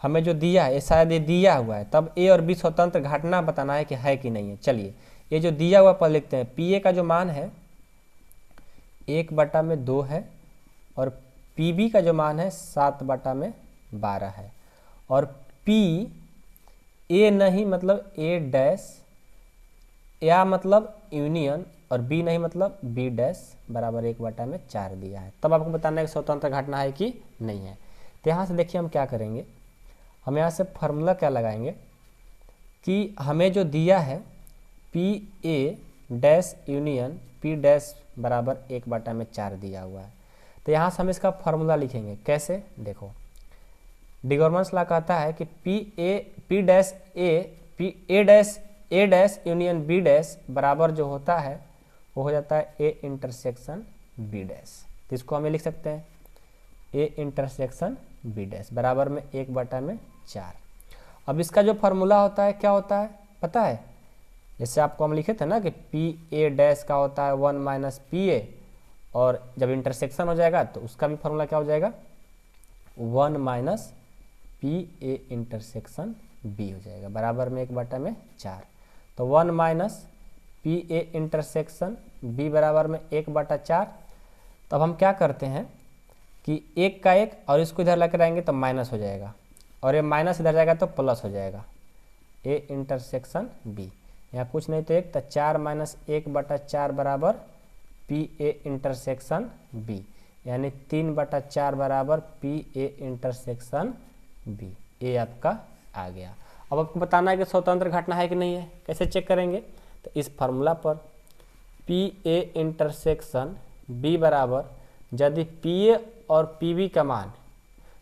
हमें जो दिया है, ये शायद ये दिया हुआ है, तब ए और बी स्वतंत्र घटना बताना है कि है कि नहीं है। चलिए ये जो दिया हुआ पर लिखते हैं, पी ए का जो मान है 1/2 है, और पी बी का जो मान है 7/12 है, और पी ए नहीं मतलब ए डैश, या मतलब यूनियन, और बी नहीं मतलब बी डैश बराबर 1/4 दिया है। तब आपको बताना है कि स्वतंत्र घटना है कि नहीं है। तो यहाँ से देखिए हम क्या करेंगे, हम यहाँ से फार्मूला क्या लगाएंगे कि हमें जो दिया है पी ए डैश यूनियन पी डैश बराबर 1/4 दिया हुआ है, तो यहाँ से हम इसका फार्मूला लिखेंगे। कैसे, देखो डिगॉर्मेंस लॉ कहता है कि P dash union B dash बराबर जो होता है वो हो जाता है ए इंटरसेक्शन बी डैश। तो इसको हमें लिख सकते हैं ए इंटरसेक्शन बी डैश बराबर में 1/4। अब इसका जो फार्मूला होता है क्या होता है पता है, जैसे आपको हम लिखे थे ना कि पी ए डैश का होता है 1 - पी ए, और जब इंटरसेक्शन हो जाएगा तो उसका भी फार्मूला क्या हो जाएगा 1 - पी ए इंटरसेक्शन बी हो जाएगा बराबर में 1/4। तो 1 - पी ए इंटरसेक्शन बी बराबर में 1/4। तब हम क्या करते हैं कि 1 का 1 और इसको इधर लेकर आएंगे तो माइनस हो जाएगा, और ये माइनस इधर जाएगा तो प्लस हो जाएगा ए इंटरसेक्शन बी। यहाँ कुछ नहीं तो 1, तो 4 - 1/4 बराबर पी ए इंटरसेक्शन बी, यानी 3/4 बराबर पी ए इंटरसेक्शन बी। ए आपका आ गया। अब आपको बताना है कि स्वतंत्र घटना है कि नहीं है। कैसे चेक करेंगे, तो इस फार्मूला पर पी ए इंटरसेक्शन बी बराबर यदि पी ए और पी बी का मान,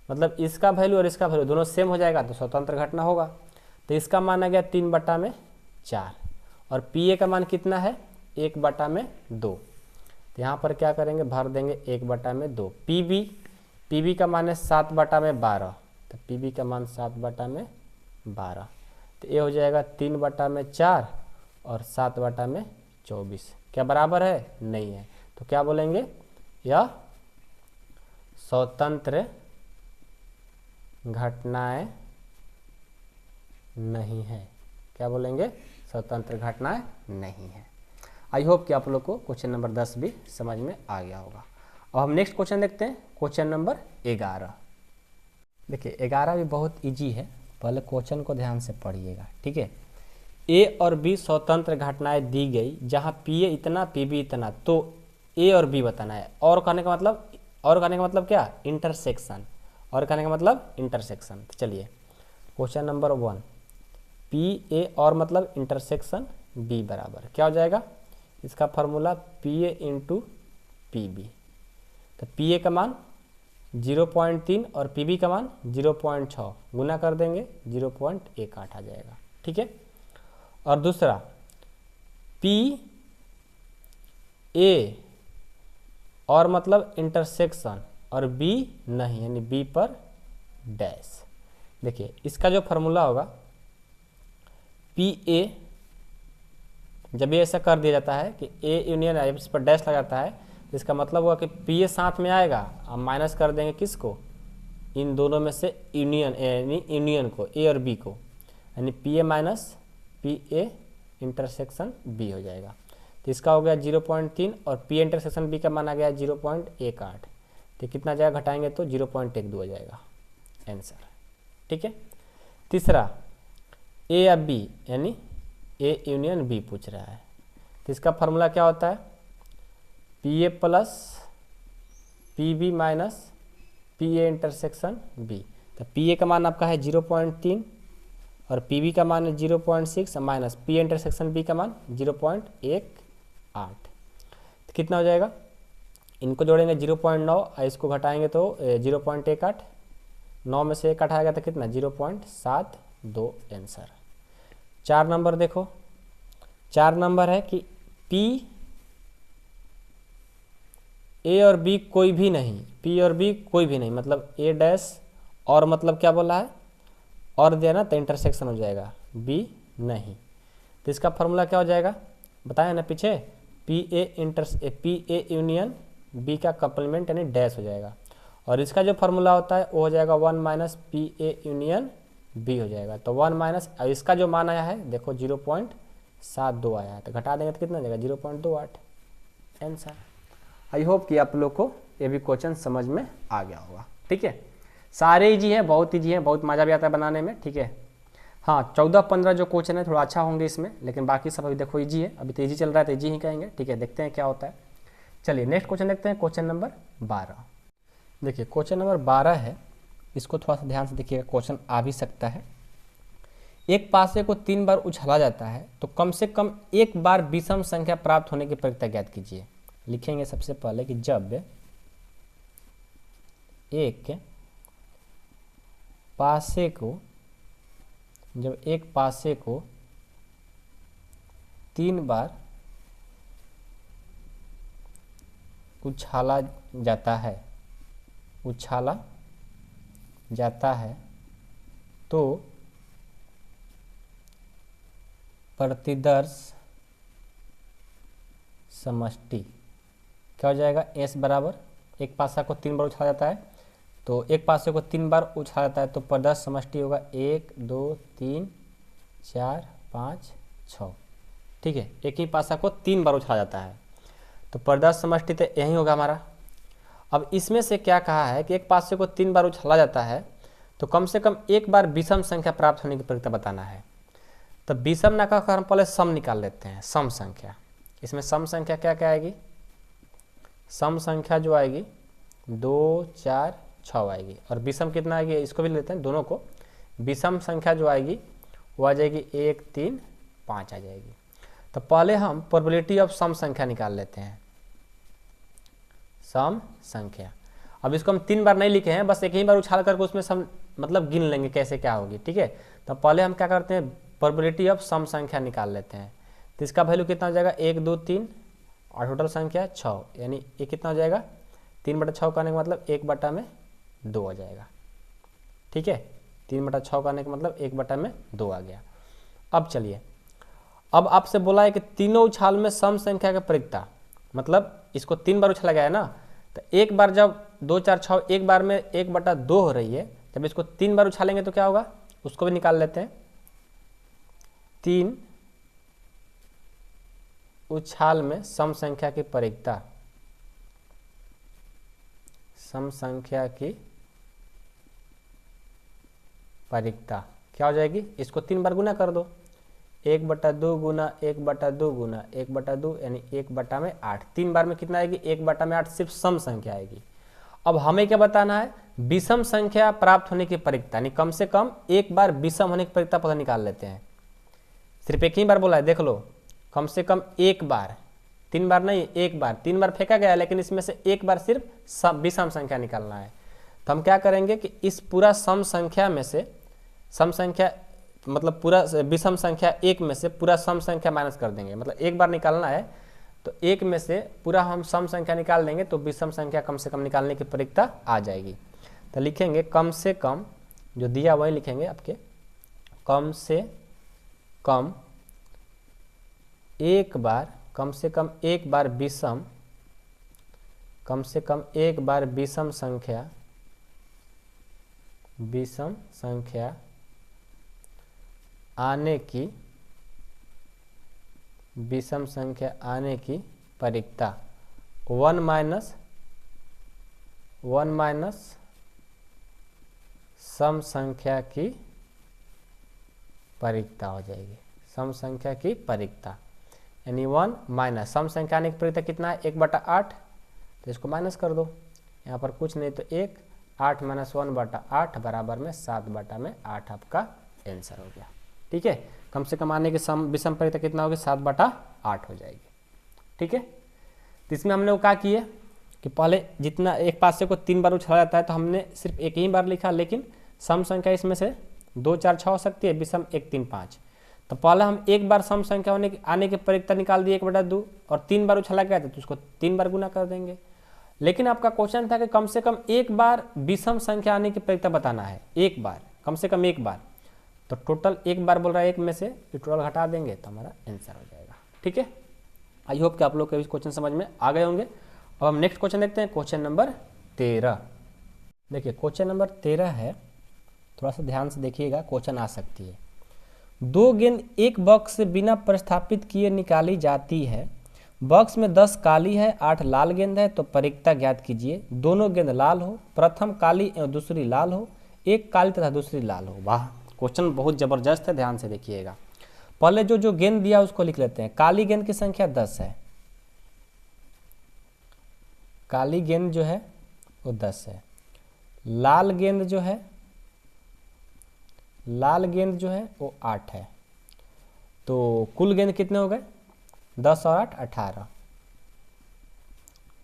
मतलब इसका वैल्यू और इसका वैल्यू दोनों सेम हो जाएगा तो स्वतंत्र घटना होगा। तो इसका मान आ गया 3/4, और पी ए का मान कितना है 1/2। तो यहाँ पर क्या करेंगे, भर देंगे 1/2। पी बी का मान है 7/12, तो पी बी का मान 7/12, तो ये हो जाएगा 3/4 और 7/24। क्या बराबर है, नहीं है। तो क्या बोलेंगे, यह स्वतंत्र घटनाएं नहीं है। क्या बोलेंगे, स्वतंत्र घटनाएं नहीं है। आई होप कि आप लोग को क्वेश्चन नंबर 10 भी समझ में आ गया होगा। अब हम नेक्स्ट क्वेश्चन देखते हैं, क्वेश्चन नंबर 11। देखिए 11 भी बहुत इजी है, पहले क्वेश्चन को ध्यान से पढ़िएगा, ठीक है। ए और बी स्वतंत्र घटनाएं दी गई जहां पी ए इतना पी बी इतना, तो ए और बी बताना है। और कहने का मतलब क्या, इंटरसेक्शन। और कहने का मतलब इंटरसेक्शन। तो चलिए क्वेश्चन नंबर 1, पी ए और मतलब इंटरसेक्शन बी बराबर क्या हो जाएगा, इसका formula P A into P B. तो पी ए का मान 0.3 और पी बी का मान 0.6, गुना कर देंगे 0.18 आ जाएगा, ठीक है। और दूसरा पी ए और मतलब इंटरसेक्शन और बी नहीं, यानी बी पर डैश। देखिए इसका जो फार्मूला होगा पी ए, जब ये ऐसा कर दिया जाता है कि ए यूनियन इस पर डैश लगाता है, तो इसका मतलब हुआ कि पी ए साथ में आएगा, अब माइनस कर देंगे किसको, इन दोनों में से यूनियन, यानी यूनियन को, ए और बी को, यानी P A minus P A intersection B हो जाएगा। तो इसका हो गया 0.3 और पी इंटरसेक्शन बी का मान आ गया 0.18। तो कितना जाएगा, घटाएंगे तो 0.12 हो जाएगा आंसर, ठीक है। तीसरा ए या बी, यानी ए यूनियन बी पूछ रहा है, तो इसका फार्मूला क्या होता है, P A plus P B minus P A intersection B. तो पी ए का मान आपका है 0.3 और पी बी का मान है 0.6 माइनस पी इंटरसेक्शन बी का मान 0.18। तो कितना हो जाएगा, इनको जोड़ेंगे 0.9 और इसको घटाएंगे तो 0.18, 9 में से 1 हटाएगा तो कितना 0.72 आंसर। 4 नंबर देखो, 4 नंबर है कि P ए और बी कोई भी नहीं, पी और बी कोई भी नहीं, मतलब ए डैश और मतलब क्या बोला है और दिया ना, तो इंटरसेक्शन हो जाएगा, बी नहीं। तो इसका फॉर्मूला क्या हो जाएगा बताया ना पीछे, पी ए यूनियन बी का कम्प्लीमेंट यानी डैश हो जाएगा। और इसका जो फार्मूला होता है वो हो जाएगा 1 minus P A union B हो जाएगा। तो 1 माइनस इसका जो मान आया है देखो 0.72 आया है, तो घटा देंगे तो कितना जाएगा 0.28 आंसर। आई होप कि आप लोग को ये भी क्वेश्चन समझ में आ गया होगा। ठीक है, सारे इजी हैं, बहुत ईजी हैं, बहुत मज़ा भी आता है बनाने में। ठीक है, हाँ 14-15 जो क्वेश्चन है थोड़ा अच्छा होंगे इसमें, लेकिन बाकी सब अभी देखो इजी है, अभी तो इजी चल रहा है तो इजी ही कहेंगे। ठीक है, देखते हैं क्या होता है। चलिए नेक्स्ट क्वेश्चन देखते हैं, क्वेश्चन नंबर 12। देखिए क्वेश्चन नंबर 12 है, इसको थोड़ा सा ध्यान से देखिएगा, क्वेश्चन आ भी सकता है। एक पासे को 3 बार उछाला जाता है तो कम से कम एक बार विषम संख्या प्राप्त होने की प्रक्रिया ज्ञात कीजिए। लिखेंगे सबसे पहले कि जब एक पासे को 3 बार उछाला जाता है तो प्रतिदर्श समष्टि क्या हो जाएगा, एस बराबर, एक पासा को 3 बार उछाला जाता है तो एक पासे को 3 बार उछाला जाता है तो प्रदर्श समष्टि होगा 1 2 3 4 5 6। ठीक है, एक ही पासा को 3 बार उछाला जाता है तो प्रदर्श समष्टि तो यही होगा हमारा। अब इसमें से क्या कहा है कि एक पासे को 3 बार उछाला जाता है तो कम से कम एक बार विषम संख्या प्राप्त होने की प्रक्रिया बताना है। तो विषम ना कहकर हम पहले सम निकाल लेते हैं, सम संख्या। इसमें सम संख्या क्या क्या आएगी, सम संख्या जो आएगी 2 4 6 आएगी, और विषम कितना आएगी इसको भी लेते हैं दोनों को। विषम संख्या जो आएगी वो आ जाएगी 1 3 5 आ जाएगी। तो पहले हम प्रोबेबिलिटी ऑफ सम संख्या निकाल लेते हैं, सम संख्या। अब इसको हम 3 बार नहीं लिखे हैं, बस एक ही बार उछाल करके उसमें सम मतलब गिन लेंगे कैसे क्या होगी। ठीक है, तो पहले हम क्या करते हैं, प्रोबेबिलिटी ऑफ सम संख्या निकाल लेते हैं। तो इसका वैल्यू कितना हो जाएगा 1 2 3 और टोटल संख्या 6, यानी ये कितना हो जाएगा 3/6 करने का मतलब 1/2 हो जाएगा। ठीक है, 3/6 करने का मतलब 1/2 आ गया। अब चलिए, अब आपसे बोला है कि तीनों उछाल में सम संख्या का प्रक्रिया, मतलब इसको 3 बार उछाला गया है ना, तो एक बार जब 2 4 6 एक बार में 1/2 हो रही है, जब इसको 3 बार उछालेंगे तो क्या होगा उसको भी निकाल लेते हैं। 3 उछाल में सम संख्या की प्रक्रिया, सम संख्या की प्रक्रिया क्या हो जाएगी, इसको 3 बार गुना कर दो, 1/2 गुना 1/2 गुना 1/2 यानी 1/8। 3 बार में कितना आएगी 1/8, सिर्फ सम संख्या आएगी। अब हमें क्या बताना है, विषम संख्या प्राप्त होने की प्रक्रिया, यानी कम से कम एक बार विषम होने की प्रक्रिया पता निकाल लेते हैं। सिर्फ एक ही बार बोला है, देख लो, कम से कम एक बार, 3 बार नहीं, एक बार। 3 बार फेंका गया है लेकिन इसमें से एक बार सिर्फ विषम संख्या निकालना है। तो हम क्या करेंगे कि इस पूरा सम संख्या में से, सम संख्या मतलब पूरा विषम संख्या 1 में से पूरा सम संख्या माइनस कर देंगे, मतलब एक बार निकालना है तो 1 में से पूरा हम सम संख्या निकाल देंगे तो विषम संख्या कम से कम निकालने की प्रक्रिया आ जाएगी। तो लिखेंगे कम से कम, जो दिया वही लिखेंगे आपके, कम से कम एक बार, कम से कम एक बार विषम, कम से कम एक बार विषम संख्या आने की, विषम संख्या आने की प्रक्रिया 1 माइनस सम संख्या की प्रक्रिया हो जाएगी, सम संख्या की प्रक्रिया, यानी 1 माइनस सम संख्या आने की प्रक्रिया कितना है 1/8, तो इसको माइनस कर दो, यहाँ पर कुछ नहीं तो 1, 8 माइनस 1/8 बराबर में 7/8 आपका आंसर हो गया। ठीक है, कम से कम आने की सम विषम प्रक्रिया कितना होगी 7/8 हो जाएगी। ठीक है, तो इसमें हमने वो क्या किए कि पहले जितना एक पासे को 3 बार उछाला जाता है तो हमने सिर्फ एक ही बार लिखा, लेकिन सम संख्या इसमें से 2 4 6 हो सकती है, विषम 1 3 5। तो पहले हम एक बार सम संख्या आने की प्रक्रिया निकाल दिए 1/2, और 3 बार उछाला गया था तो उसको 3 बार गुना कर देंगे। लेकिन आपका क्वेश्चन था कि कम से कम एक बार विषम संख्या आने की प्रक्रिया बताना है, एक बार, कम से कम एक बार। तो टोटल एक बार बोल रहा है, एक में से टोटल घटा देंगे तो हमारा आंसर हो जाएगा। ठीक है, आई होप कि आप लोग के क्वेश्चन समझ में आ गए होंगे। अब हम नेक्स्ट क्वेश्चन देखते हैं, क्वेश्चन नंबर 13। देखिए क्वेश्चन नंबर 13 है, थोड़ा सा ध्यान से देखिएगा, क्वेश्चन आ सकती है। 2 गेंद एक बॉक्स से बिना प्रस्थापित किए निकाली जाती है। बॉक्स में 10 काली है, 8 लाल गेंद है, तो परिक्ता ज्ञात कीजिए। दोनों गेंद लाल हो, प्रथम काली एवं दूसरी लाल हो, एक काली तथा दूसरी लाल हो। वाह, क्वेश्चन बहुत जबरदस्त है, ध्यान से देखिएगा। पहले जो गेंद दिया उसको लिख लेते हैं। काली गेंद की संख्या 10 है, काली गेंद जो है वो 10 है। लाल गेंद जो है, लाल गेंद जो है वो 8 है। तो कुल गेंद कितने हो गए? 10 और 8 18,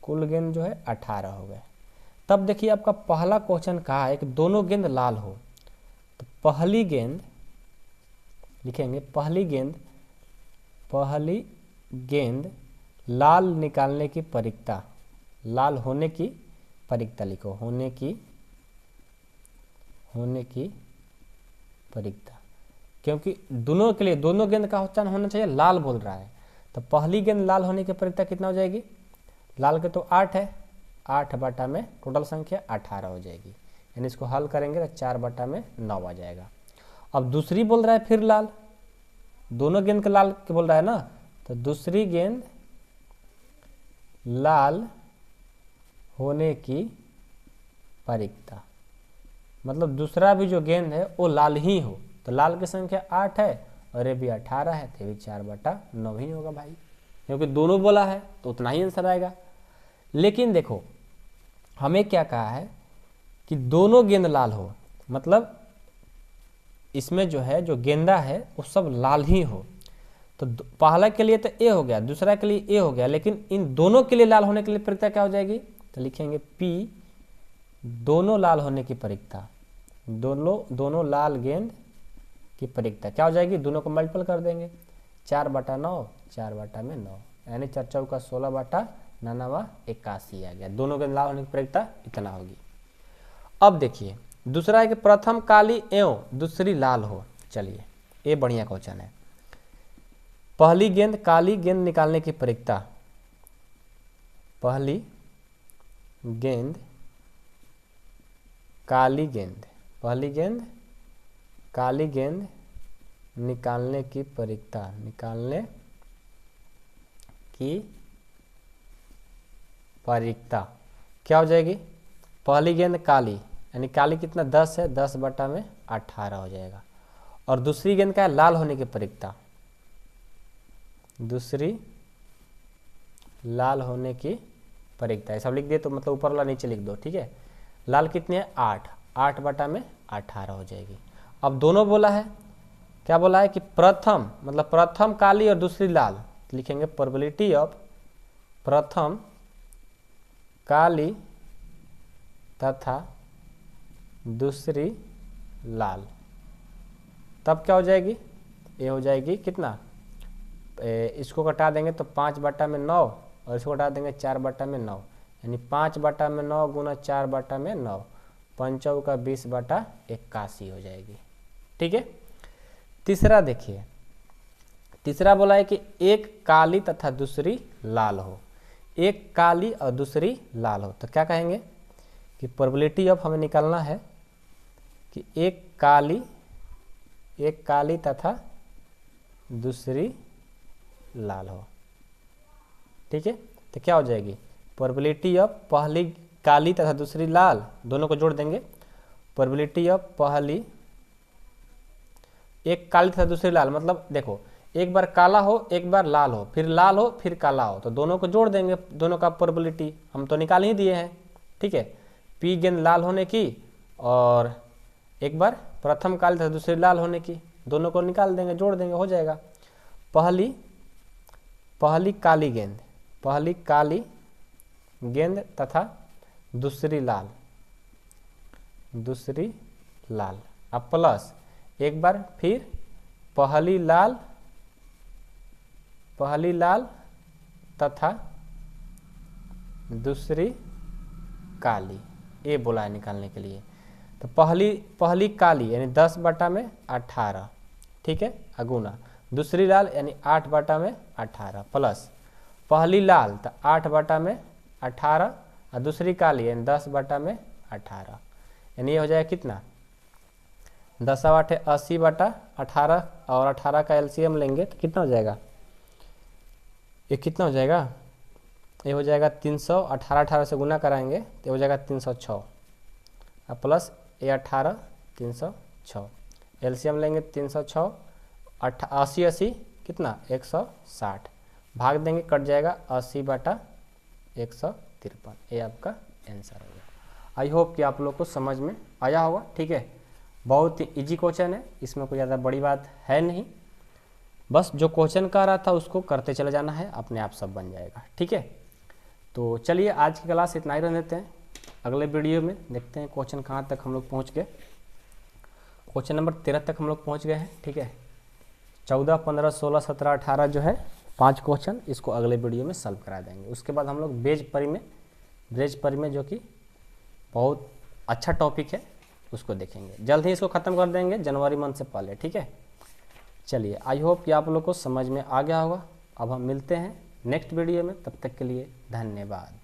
कुल गेंद जो है 18 हो गए। तब देखिए आपका पहला क्वेश्चन कहा है कि दोनों गेंद लाल हो, तो पहली गेंद लिखेंगे, पहली गेंद लाल निकालने की परिक्ता, लाल होने की परिक्ता लिखो, होने की परिक्ता, क्योंकि दोनों के लिए दोनों गेंद का उच्चारण होना चाहिए, लाल बोल रहा है। तो पहली गेंद लाल होने की परिक्ता कितना हो जाएगी? लाल के तो 8 है, 8 बटा में टोटल संख्या 18 हो जाएगी, यानी इसको हल करेंगे तो 4 बटा में 9 आ जाएगा। अब दूसरी बोल रहा है फिर लाल, दोनों गेंद के लाल के बोल रहा है ना, तो दूसरी गेंद लाल होने की परिक्ता, मतलब दूसरा भी जो गेंद है वो लाल ही हो। तो लाल की संख्या 8 है और ये भी 18 है, तो भी 4 बटा 9 ही होगा भाई, क्योंकि दोनों बोला है तो उतना ही आंसर आएगा। लेकिन देखो हमें क्या कहा है कि दोनों गेंद लाल हो, मतलब इसमें जो है जो गेंदा है वो सब लाल ही हो। तो पहला के लिए तो ए हो गया, दूसरा के लिए ए हो गया, लेकिन इन दोनों के लिए लाल होने के लिए परिक्ता क्या हो जाएगी? तो लिखेंगे पी दोनों लाल होने की परिक्ता, दोनों लाल गेंद की परिक्ता क्या हो जाएगी? दोनों को मल्टीपल कर देंगे, 4 बटा 9, 4 बटा में 9, यानी 4 चौका 16 बटा 9 81 आ गया। दोनों गेंद लाल होने की परिक्ता इतना होगी। अब देखिए दूसरा है कि प्रथम काली एवं दूसरी लाल हो। चलिए ये बढ़िया क्वेश्चन है। पहली गेंद काली गेंद निकालने की परिक्ता, पहली गेंद काली गेंद, पहली गेंद काली गेंद निकालने की परिक्ता, निकालने की परिक्ता क्या हो जाएगी? पहली गेंद काली, यानी काली कितना 10 है, 10 बटा में 18 हो जाएगा। और दूसरी गेंद का है लाल होने की परिक्ता, दूसरी लाल होने की परिक्ता, ऐसा लिख दिए तो मतलब ऊपर वाला नीचे लिख दो, ठीक है। लाल कितनी है? 8, 8 बटा में 18 हो जाएगी। अब दोनों बोला है, क्या बोला है कि प्रथम, मतलब प्रथम काली और दूसरी लाल, लिखेंगे प्रोबेबिलिटी ऑफ प्रथम काली तथा दूसरी लाल, तब क्या हो जाएगी? ये हो जाएगी कितना? इसको घटा देंगे तो 5 बटा में 9 और इसको घटा देंगे 4 बटा में 9, यानी 5 बटा में 9 गुना 4 बटा में 9, 5 का 20 बटा 81 हो जाएगी। ठीक है। तीसरा देखिए, तीसरा बोला है कि एक काली तथा दूसरी लाल हो, एक काली और दूसरी लाल हो, तो क्या कहेंगे कि प्रोबेबिलिटी ऑफ हमें निकालना है कि एक काली तथा दूसरी लाल हो। ठीक है, तो क्या हो जाएगी? प्रोबेबिलिटी ऑफ पहली काली तथा दूसरी लाल, दोनों को जोड़ देंगे। प्रोबेबिलिटी ऑफ पहली, एक काली तथा दूसरी लाल, मतलब देखो एक बार काला हो एक बार लाल हो, फिर लाल हो फिर काला हो, तो दोनों को जोड़ देंगे, दोनों का प्रोबेबिलिटी हम तो निकाल ही दिए हैं। ठीक है, पी गेंद लाल होने की और एक बार प्रथम काली तथा दूसरी लाल होने की, दोनों को निकाल देंगे, जोड़ देंगे, हो जाएगा। पहली काली गेंद, पहली काली गेंद तथा दूसरी लाल, दूसरी लाल, अब प्लस एक बार फिर पहली लाल तथा दूसरी काली, ये बोला है निकालने के लिए। तो पहली काली यानी 10 बटा में 18, ठीक है, अगुना। दूसरी लाल यानी 8 बटा में 18 प्लस पहली लाल तो 8 बटा में 18 और दूसरी काली यानी 10 बटा में 18, यानी ये हो जाएगा कितना, 10 8 80 बटा 18 और 18 का एलसीएम लेंगे तो कितना हो जाएगा, ये कितना हो जाएगा, ये हो जाएगा 300, 18 से गुना कराएंगे तो हो जाएगा 306 और प्लस ये 18 306, एलसीएम लेंगे 306, 80 80 कितना 160, भाग देंगे कट जाएगा 80 बटा 153, ये आपका आंसर हो गया। आई होप कि आप लोग को समझ में आया होगा, ठीक है। बहुत ही ईजी क्वेश्चन है, इसमें कोई ज़्यादा बड़ी बात है नहीं, बस जो क्वेश्चन कर रहा था उसको करते चले जाना है, अपने आप सब बन जाएगा, ठीक है। तो चलिए आज की क्लास इतना ही रहने देते हैं, अगले वीडियो में देखते हैं क्वेश्चन कहाँ तक हम लोग पहुँच गए। क्वेश्चन नंबर 13 तक हम लोग पहुँच गए हैं, ठीक है। 14 15 16 17 18 जो है 5 क्वेश्चन, इसको अगले वीडियो में सॉल्व करा देंगे। उसके बाद हम लोग ब्रेज परी में जो कि बहुत अच्छा टॉपिक है उसको देखेंगे, जल्द ही इसको ख़त्म कर देंगे जनवरी मंथ से पहले, ठीक है। चलिए आई होप कि आप लोग को समझ में आ गया होगा। अब हम मिलते हैं नेक्स्ट वीडियो में, तब तक के लिए धन्यवाद।